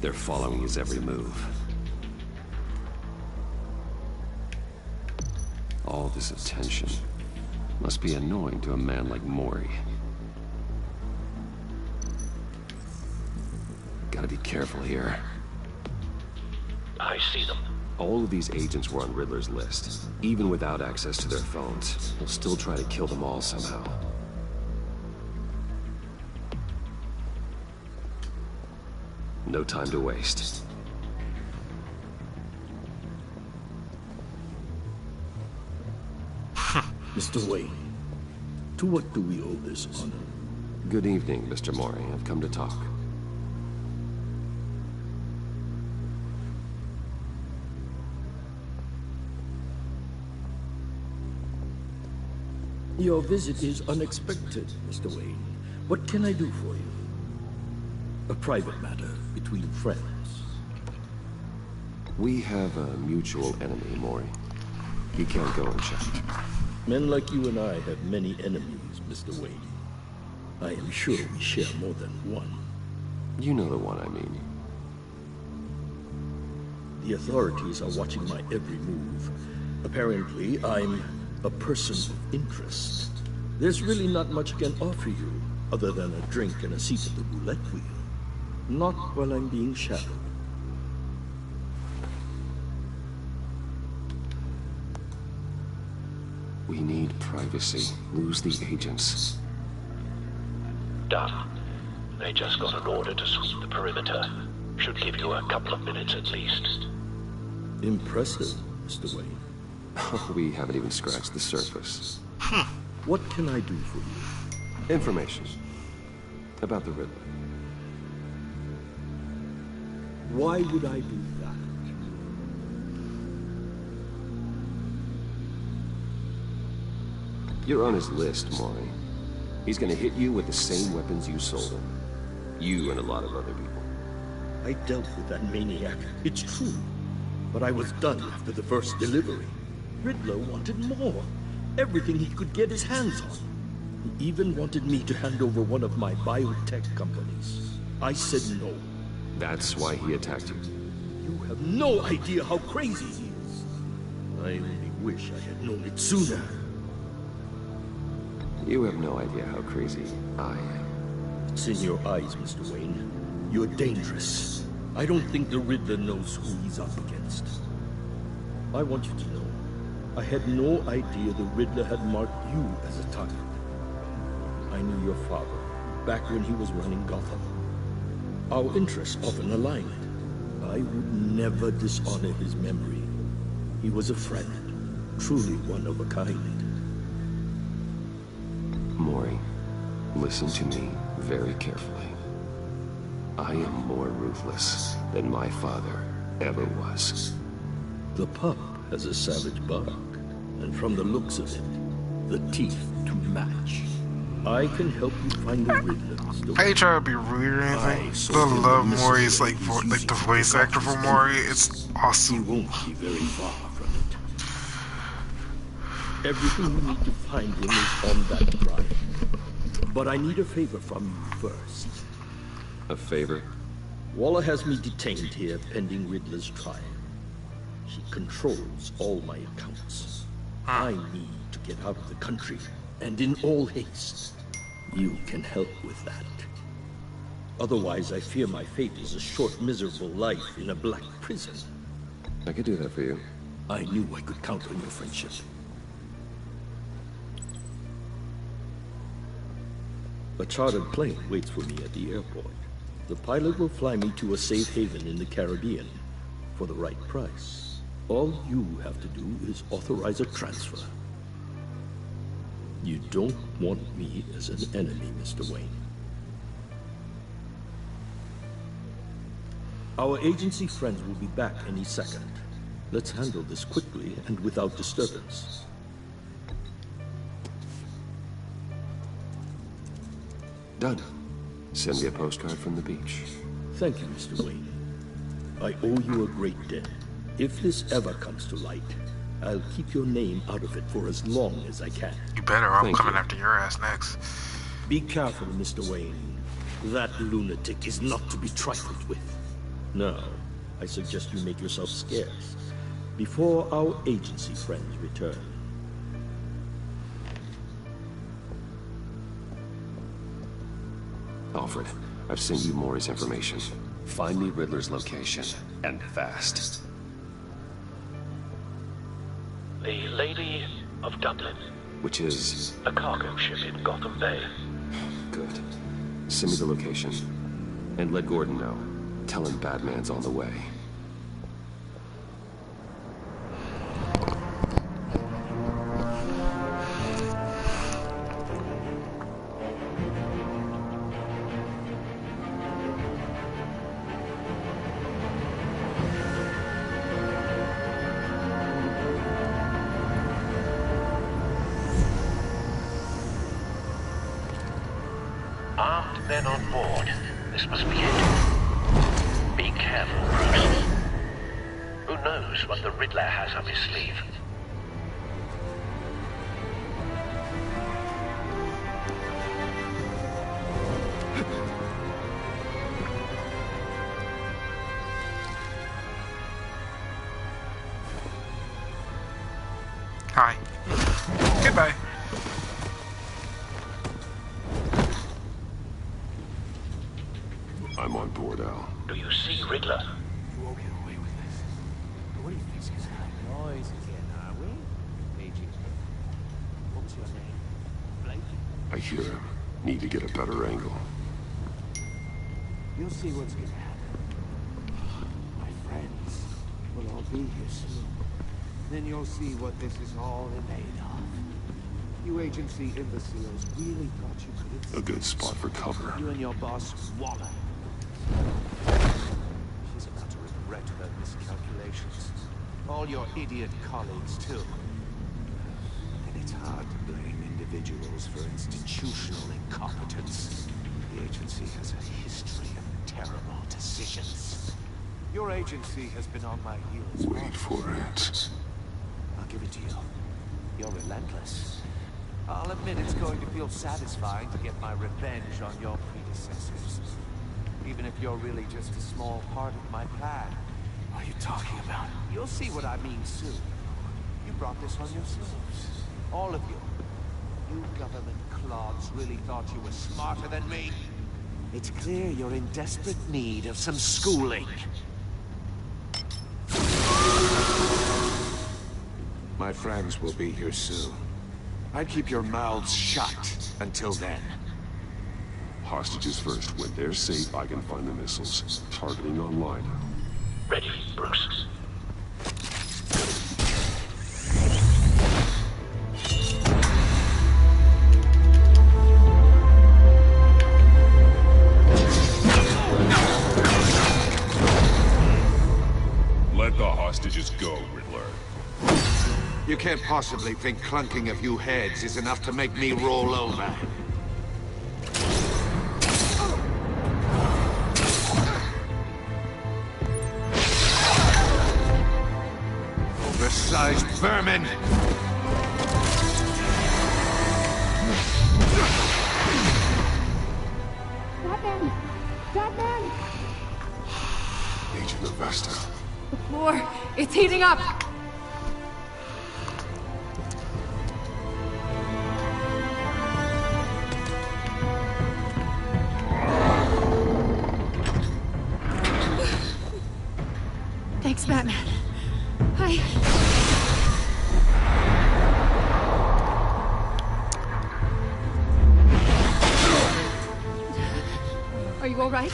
S10: They're following his every move. All this attention must be annoying to a man like Mori. Gotta be careful here.
S5: I see them.
S10: All of these agents were on Riddler's list. Even without access to their phones, we'll still try to kill them all somehow. No time to waste.
S17: Mr. Wayne, to what do we owe this honor?
S10: Good evening, Mr. Mori. I've come to talk.
S19: Your visit is unexpected, Mr. Wayne. What can I do for you? A private matter between friends.
S10: We have a mutual enemy, Mori. You can't go unchecked.
S19: Men like you and I have many enemies, Mr. Wayne. I am sure we share more than one.
S10: You know the one I mean.
S19: The authorities are watching my every move. Apparently, I'm a person of interest. There's really not much I can offer you, other than a drink and a seat at the roulette wheel. Not while I'm being shadowed.
S10: We need privacy. Lose the agents.
S5: Done. They just got an order to sweep the perimeter. Should give you a couple of minutes at least.
S19: Impressive, Mr. Wayne.
S10: We haven't even scratched the surface.
S19: What can I do for you?
S10: Information. About the Riddler.
S19: Why would I do that?
S10: You're on his list, Mori. He's gonna hit you with the same weapons you sold him. You and a lot of other people.
S19: I dealt with that maniac, it's true. But I was done after the first delivery. Riddler wanted more. Everything he could get his hands on. He even wanted me to hand over one of my biotech companies. I said no.
S10: That's why he attacked you.
S19: You have no idea how crazy he is. I only wish I had known it sooner.
S10: You have no idea how crazy I am.
S19: It's in your eyes, Mr. Wayne. You're dangerous. I don't think the Riddler knows who he's up against. I want you to know, I had no idea the Riddler had marked you as a target. I knew your father, back when he was running Gotham. Our interests often aligned. I would never dishonor his memory. He was a friend, truly one of a kind.
S10: Mori, listen to me very carefully. I am more ruthless than my father ever was.
S19: The pup has a savage bark, and from the looks of it, the teeth to match. I can help you find the Riddler, Mr. Wayne.
S4: I ain't trying to be rude or anything. I love Mori's like the voice actor for Mori. It's awesome.
S19: You won't be very far from it. Everything you need to find him is on that drive. But I need a favor from you first.
S10: A favor?
S19: Waller has me detained here pending Riddler's trial. She controls all my accounts. I need to get out of the country, and in all haste. You can help with that. Otherwise, I fear my fate is a short, miserable life in a black prison.
S10: I could do that for you.
S19: I knew I could count on your friendship. A chartered plane waits for me at the airport. The pilot will fly me to a safe haven in the Caribbean for the right price. All you have to do is authorize a transfer. You don't want me as an enemy, Mr. Wayne. Our agency friends will be back any second. Let's handle this quickly and without disturbance.
S10: Done. Send me a postcard from the beach.
S19: Thank you, Mr. Wayne. I owe you a great debt. If this ever comes to light, I'll keep your name out of it for as long as I can.
S4: You better, or I'm coming after your ass next.
S19: Be careful, Mr. Wayne. That lunatic is not to be trifled with. Now, I suggest you make yourself scarce before our agency friends return.
S10: Alfred, I've sent you Mori's information. Find me Riddler's location, and fast.
S5: The Lady of Dublin.
S10: Which is?
S5: A cargo ship in Gotham Bay.
S10: Good. Send me the location. And let Gordon know. Tell him Batman's on the way.
S5: men on board. This must be it. Be careful, Bruce. Who knows what the Riddler has up his sleeve?
S4: Hi. Goodbye.
S6: I'm on board, Al.
S5: Do you see Riddler?
S15: You won't get away with this. What do you think's gonna happen? Noise again, are we? Agent. What's your name? Blake?
S6: I hear him. Need to get a better angle.
S15: You'll see what's gonna happen. My friends will all be here soon. Then you'll see what this is all made of. You agency imbeciles really thought you could exist.
S6: A good spot for cover.
S15: You and your boss, Waller. She's about to regret her miscalculations. All your idiot colleagues, too. And it's hard to blame individuals for institutional incompetence. The agency has a history of terrible decisions. Your agency has been on my heels.
S6: Wait for it.
S15: I'll give it to you. You're relentless. I'll admit it's going to feel satisfying to get my revenge on your predecessors. Even if you're really just a small part of my plan. What are you talking about? You'll see what I mean soon. You brought this on yourselves. All of you. You government clods really thought you were smarter than me. It's clear you're in desperate need of some schooling. My friends will be here soon. I'd keep your mouths shut until then.
S6: Hostages first. When they're safe, I can find the missiles. Targeting online.
S5: Ready, Bruce.
S6: Let the hostages go, Riddler.
S2: You can't possibly think clunking a few heads is enough to make me roll over. Oversized vermin!
S20: Batman! Batman!
S6: Agent Avesta.
S20: The floor, it's heating up! Thanks, Batman. Are you all right?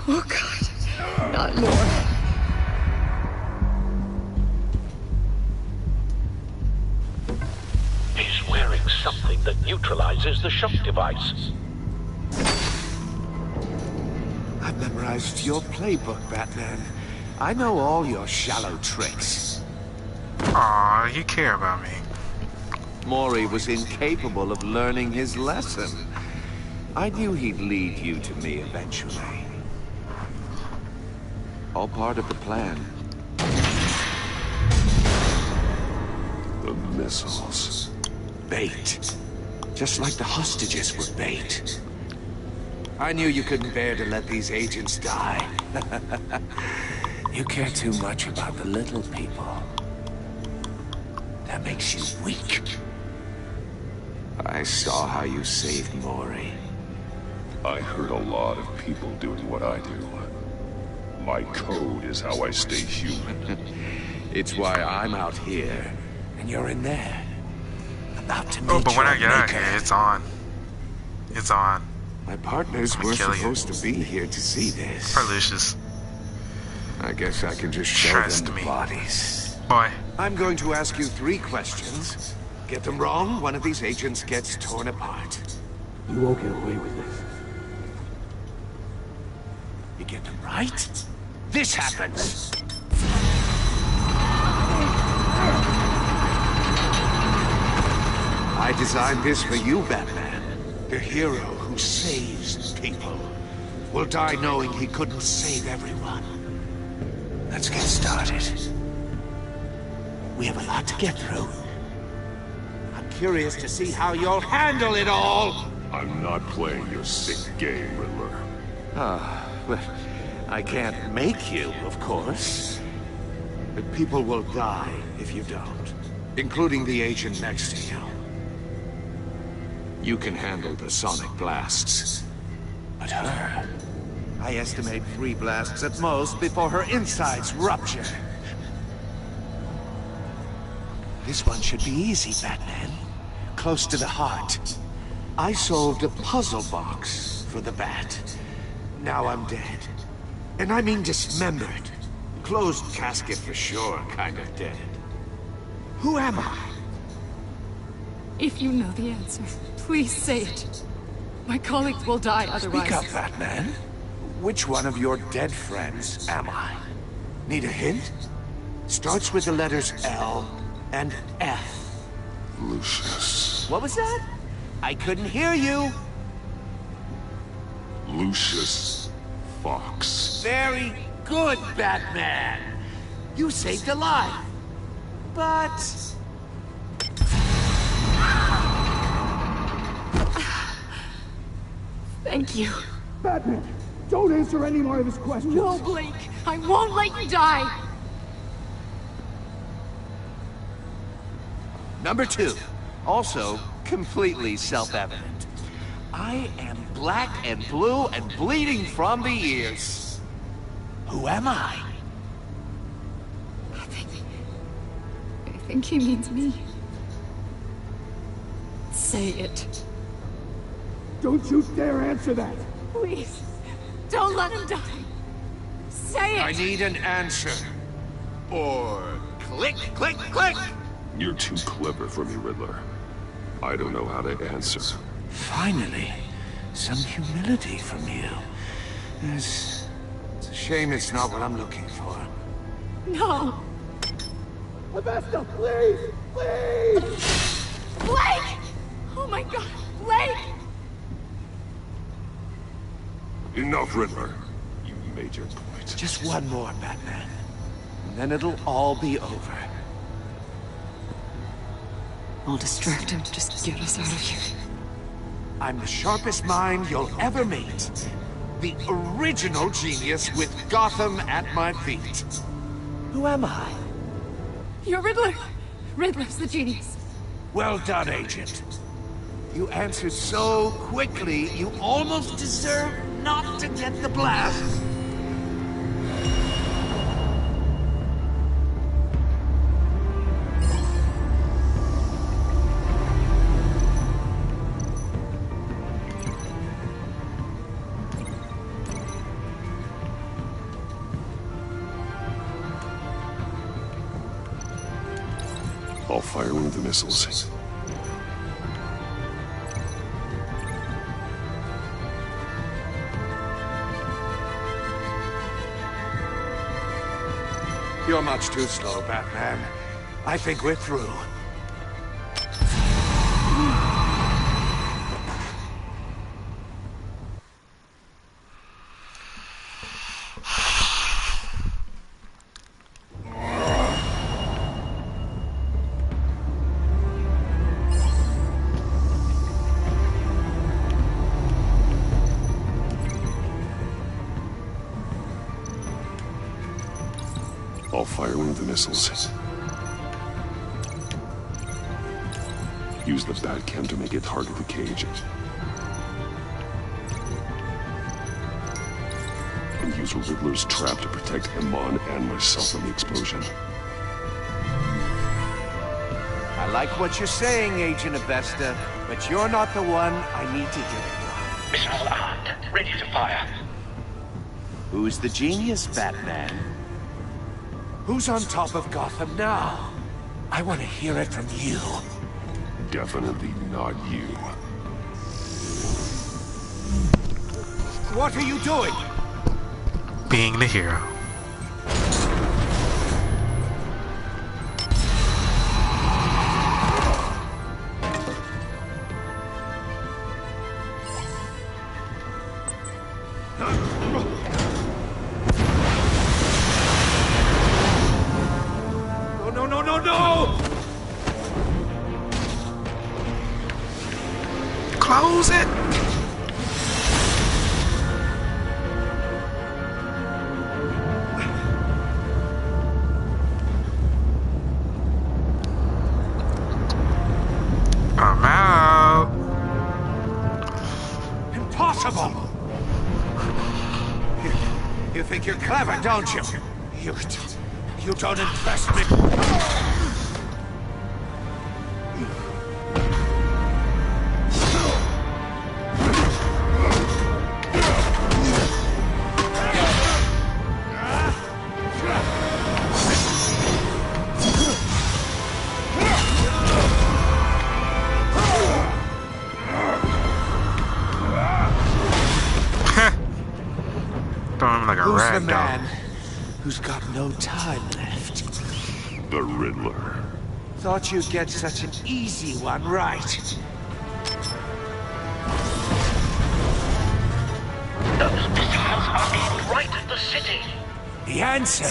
S20: Oh, God. Not more.
S5: He's wearing something that neutralizes the shock device.
S15: I've memorized your playbook, Batman. I know all your shallow tricks.
S4: Aw, you care about me.
S15: Maury was incapable of learning his lesson. I knew he'd lead you to me eventually. All part of the plan.
S6: The missiles.
S15: Bait. Just like the hostages were bait. I knew you couldn't bear to let these agents die. You care too much about the little people. That makes you weak. I saw how you saved Maury.
S6: I hurt a lot of people doing what I do. My code is how I stay human.
S15: It's why I'm out here, and you're in there. About to meet
S4: Oh, but when
S15: your
S4: I get out
S15: maker.
S4: here, it's on. It's on.
S15: My partners
S4: I'm
S15: were
S4: gonna kill you.
S15: supposed to be here to see this.
S4: For Lucius.
S15: I guess I can just show
S4: Trust
S15: them the
S4: me.
S15: bodies.
S4: Boy.
S15: I'm going to ask you 3 questions. Get them wrong, one of these agents gets torn apart. You won't get away with this. You get them right,
S2: this happens. I designed this for you, Batman. The hero who saves people will die knowing he couldn't save everyone. Let's get started. We have a lot to get through. I'm curious to see how you'll handle it all.
S6: I'm not playing your sick game, Riddler.
S2: Well, I can't make you, of course. But people will die if you don't, including the agent next to you. You can handle the sonic blasts. But her, I estimate 3 blasts at most before her insides rupture. This one should be easy, Batman. Close to the heart. I solved a puzzle box for the Bat. Now I'm dead. And I mean dismembered. Closed casket for sure, kind of dead. Who am I?
S20: If you know the answer, please say it. My colleagues will die otherwise.
S2: Speak up, Batman. Which one of your dead friends am I? Need a hint? Starts with the letters L and F.
S6: Lucius.
S2: What was that? I couldn't hear you.
S6: Lucius Fox.
S2: Very good, Batman. You saved a life. But...
S20: Thank you.
S17: Batman, don't answer any more of his questions.
S20: No, Blake. I won't let you die.
S2: Number 2. Also, completely self-evident. I am black and blue and bleeding from the ears. Who am I?
S20: I think he means me. Say it.
S17: Don't you dare answer that!
S20: Please, don't let him die. Say it!
S2: I need an answer. Or click, click, click!
S6: You're too clever for me, Riddler. I don't know how to answer.
S2: Finally, some humility from you. It's a shame it's not what I'm looking for.
S20: No!
S17: Avesta, please! Please!
S20: Blake! Oh my god, Blake!
S6: Enough, Riddler. You made your point.
S2: Just one more, Batman. And then it'll all be over.
S20: I'll distract him. Just get us out of here.
S2: I'm the sharpest mind you'll ever meet. The original genius with Gotham at my feet. Who am I?
S20: You're Riddler. Riddler's the genius.
S2: Well done, Agent. You answered so quickly, you almost deserve not to get the blast.
S6: I'll fire one of the missiles.
S2: You're much too slow, Batman. I think we're through.
S6: I'll fire one of the missiles. Use the Batcam to make it target the cage. And use Riddler's trap to protect Iman and myself from the explosion.
S2: I like what you're saying, Agent Avesta, but you're not the one I need to hear it from.
S5: Mission all armed, ready to fire.
S2: Who's the genius, Batman? Who's on top of Gotham now? I want to hear it from you.
S6: Definitely not you.
S2: What are you doing?
S4: Being the hero. close it? I'm out.
S2: Impossible! You think you're clever, don't you? You don't impress me.
S4: Who's
S2: the man who's got no time left?
S6: The Riddler.
S2: Thought you'd get such an easy one right.
S5: Those missiles are aimed right at the city.
S2: The answer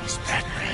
S2: is Batman.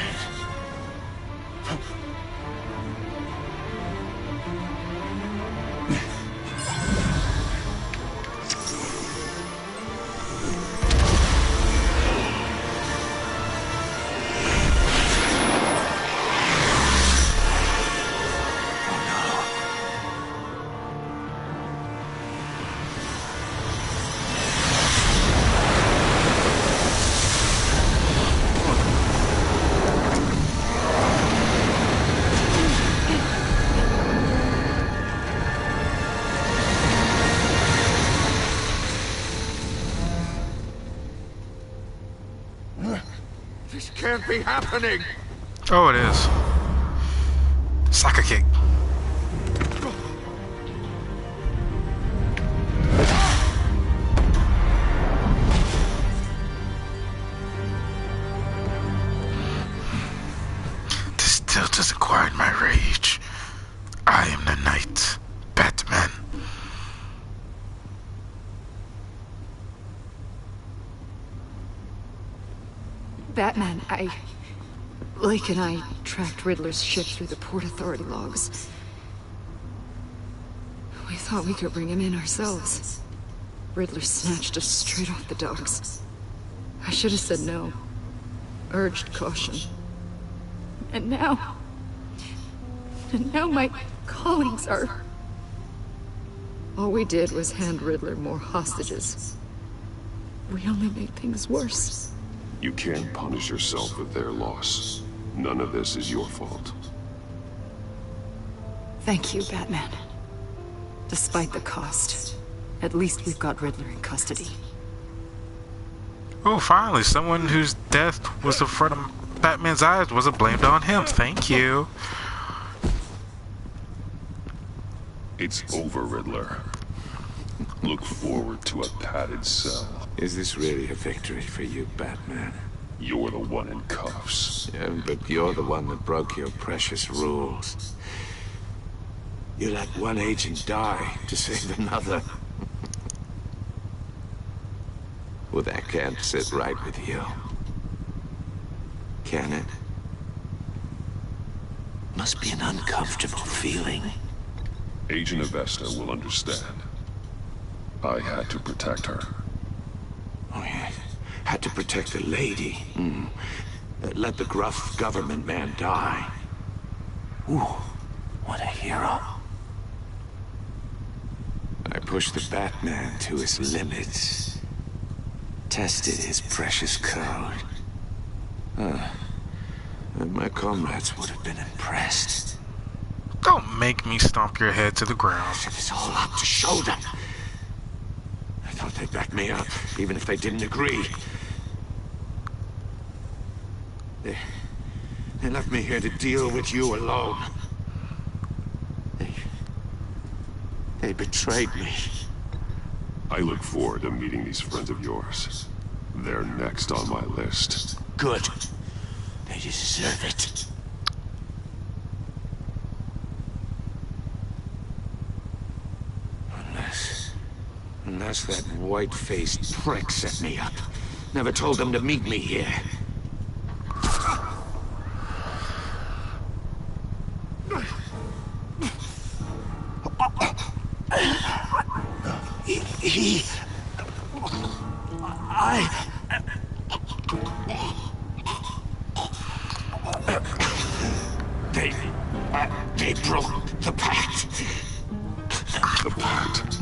S2: This can't be happening!
S4: Oh, it is. Soccer kick. This still doesn't quiet my rage. I am the Knight, Batman.
S20: Batman, Blake and I tracked Riddler's ship through the Port Authority logs. We thought we could bring him in ourselves. Riddler snatched us straight off the docks. I should have said no. Urged caution. And now my colleagues are... All we did was hand Riddler more hostages. We only made things worse.
S6: You can't punish yourself for their loss. None of this is your fault.
S20: Thank you, Batman. Despite the cost, at least we've got Riddler in custody.
S4: Oh, finally, someone whose death was in front of Batman's eyes wasn't blamed on him. Thank you.
S6: It's over, Riddler. Look forward to a padded cell.
S2: Is this really a victory for you, Batman?
S6: You're the one in cuffs.
S2: Yeah, but you're the one that broke your precious rules. You let one agent die to save another. Well, that can't sit right with you. Can it? Must be an uncomfortable feeling.
S6: Agent Avesta will understand. I had to protect her.
S2: Oh, yeah. Had to protect the lady. Let the gruff government man die. Ooh, what a hero. I pushed the Batman to his limits. Tested his precious code. And my comrades would have been impressed.
S4: Don't make me stomp your head to the ground.
S2: It was all up to show them. I thought they'd back me up, even if they didn't agree. They left me here to deal with you alone. They betrayed me.
S6: I look forward to meeting these friends of yours. They're next on my list.
S2: Good. They deserve it. Unless that white-faced prick set me up. Never told them to meet me here.
S17: They broke the pact.
S11: The pact?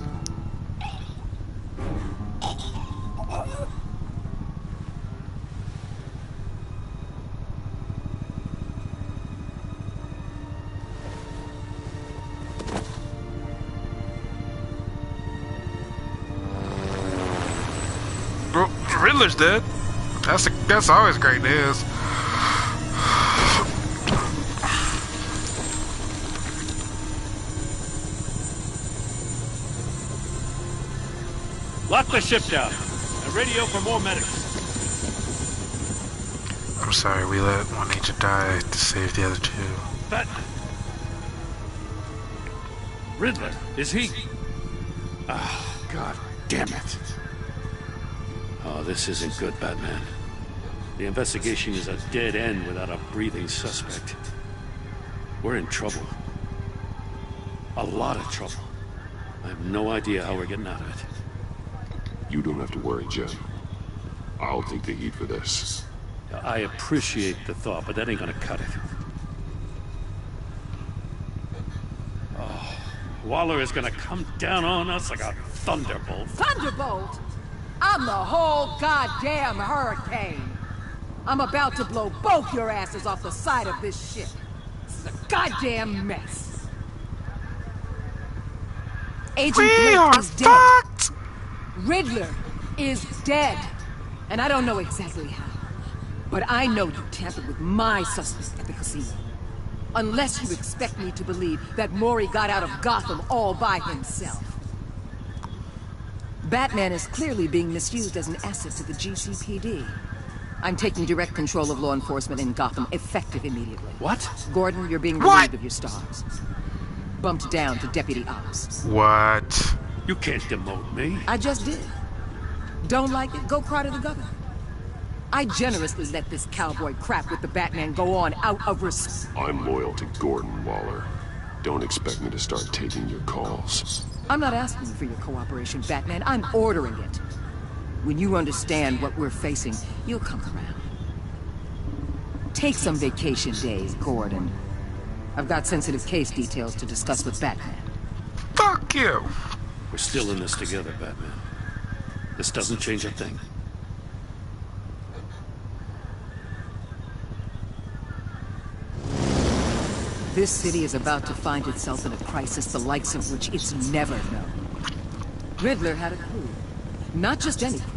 S4: Riddler's dead. That's always great news.
S17: Lock the ship down and radio for more medics.
S4: I'm sorry, we let one agent die to save the other two.
S17: Batman. Riddler, is he? Ah, God damn it. Oh, this isn't good, Batman. The investigation is a dead end without a breathing suspect. We're in trouble. A lot of trouble. I have no idea how we're getting out of it.
S6: You don't have to worry, Jen. I'll take the heat for this.
S17: I appreciate the thought, but that ain't gonna cut it. Oh, Waller is gonna come down on us like a thunderbolt.
S8: Thunderbolt? I'm the whole goddamn hurricane. I'm about to blow both your asses off the side of this ship. This is a goddamn mess. Agent Blake is dead. Riddler is dead. And I don't know exactly how. But I know you tampered with my suspect at the casino. Unless you expect me to believe that Mori got out of Gotham all by himself. Batman is clearly being misused as an asset to the GCPD. I'm taking direct control of law enforcement in Gotham, effective immediately.
S17: What?
S8: Gordon, you're being relieved of your stars. Bumped down to Deputy Ops.
S4: What?
S17: You can't demote me.
S8: I just did. Don't like it? Go cry to the governor. I generously let this cowboy crap with the Batman go on out of respect.
S6: I'm loyal to Gordon Waller. Don't expect me to start taking your calls.
S8: I'm not asking for your cooperation, Batman. I'm ordering it. When you understand what we're facing, you'll come around. Take some vacation days, Gordon. I've got sensitive case details to discuss with Batman.
S4: Fuck you!
S17: We're still in this together, Batman. This doesn't change a thing.
S8: This city is about to find itself in a crisis the likes of which it's never known. Riddler had a crew. Not just any crew.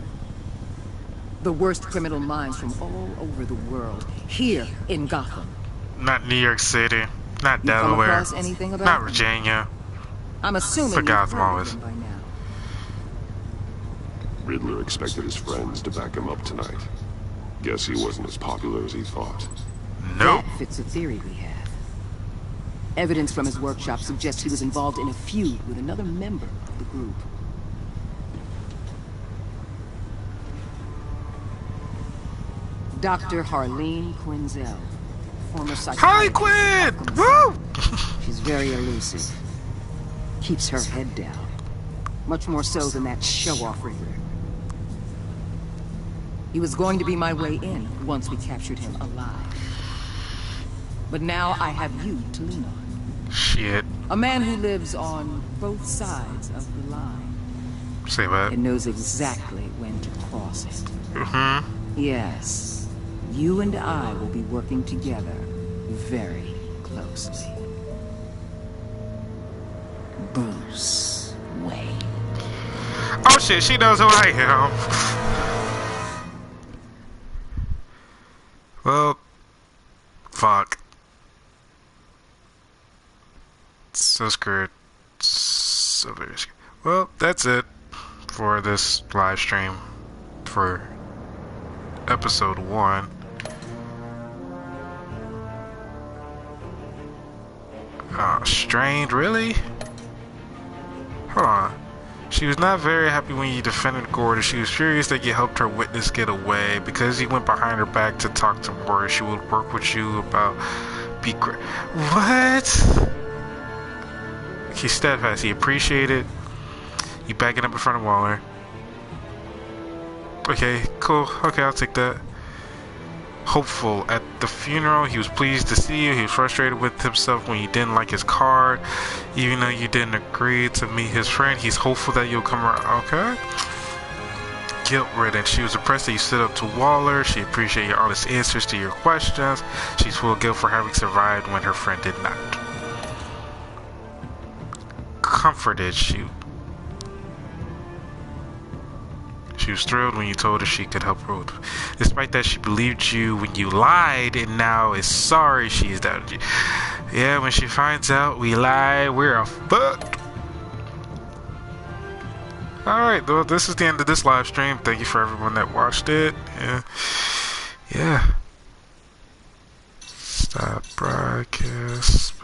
S8: The worst criminal minds from all over the world. Here in Gotham.
S4: Not New York City. Not
S8: You
S4: Delaware.
S8: come across anything about
S4: Not
S8: them?
S4: Virginia.
S8: I'm assuming
S4: For Gotham
S8: you've heard
S4: always.
S8: of them by now.
S6: Riddler expected his friends to back him up tonight. Guess he wasn't as popular as he thought.
S8: That fits a theory we have. Evidence from his workshop suggests he was involved in a feud with another member of the group. Dr. Harleen Quinzel, former psychiatrist.
S4: Harley Quinn! Woo!
S8: She's very elusive. Keeps her head down. Much more so than that show-off Riddler. He was going to be my way in once we captured him alive. But now I have you to lean on.
S4: Shit.
S8: A man who lives on both sides of the line.
S4: Say what?
S8: And knows exactly when to cross it.
S4: Mm-hmm.
S8: Yes. You and I will be working together very closely. Bruce Wayne.
S4: Oh shit, she knows who I am. Well, fuck. So screwed. So very screwed. Well, that's it for this live stream for episode 1. Oh, strained, really? Hold on. She was not very happy when you defended Gordon. She was furious that you helped her witness get away. Because he went behind her back to talk to Mori, she would work with you about... Be great. What? He's steadfast. He appreciated You backing up in front of Waller. Okay, cool. Okay, I'll take that. Hopeful. At the funeral, he was pleased to see you. He was frustrated with himself when you didn't like his card. Even though you didn't agree to meet his friend, he's hopeful that you'll come around. Okay. Guilt-ridden. She was impressed that you stood up to Waller. She appreciated your honest answers to your questions. She's full of guilt for having survived when her friend did not. Comforted. She was thrilled when you told her she could help her with. Despite that, she believed you when you lied and now is sorry she's doubted you. Yeah, when she finds out we lied, we're a fuck. Alright, well, this is the end of this live stream. Thank you for everyone that watched it. Yeah. Stop broadcast.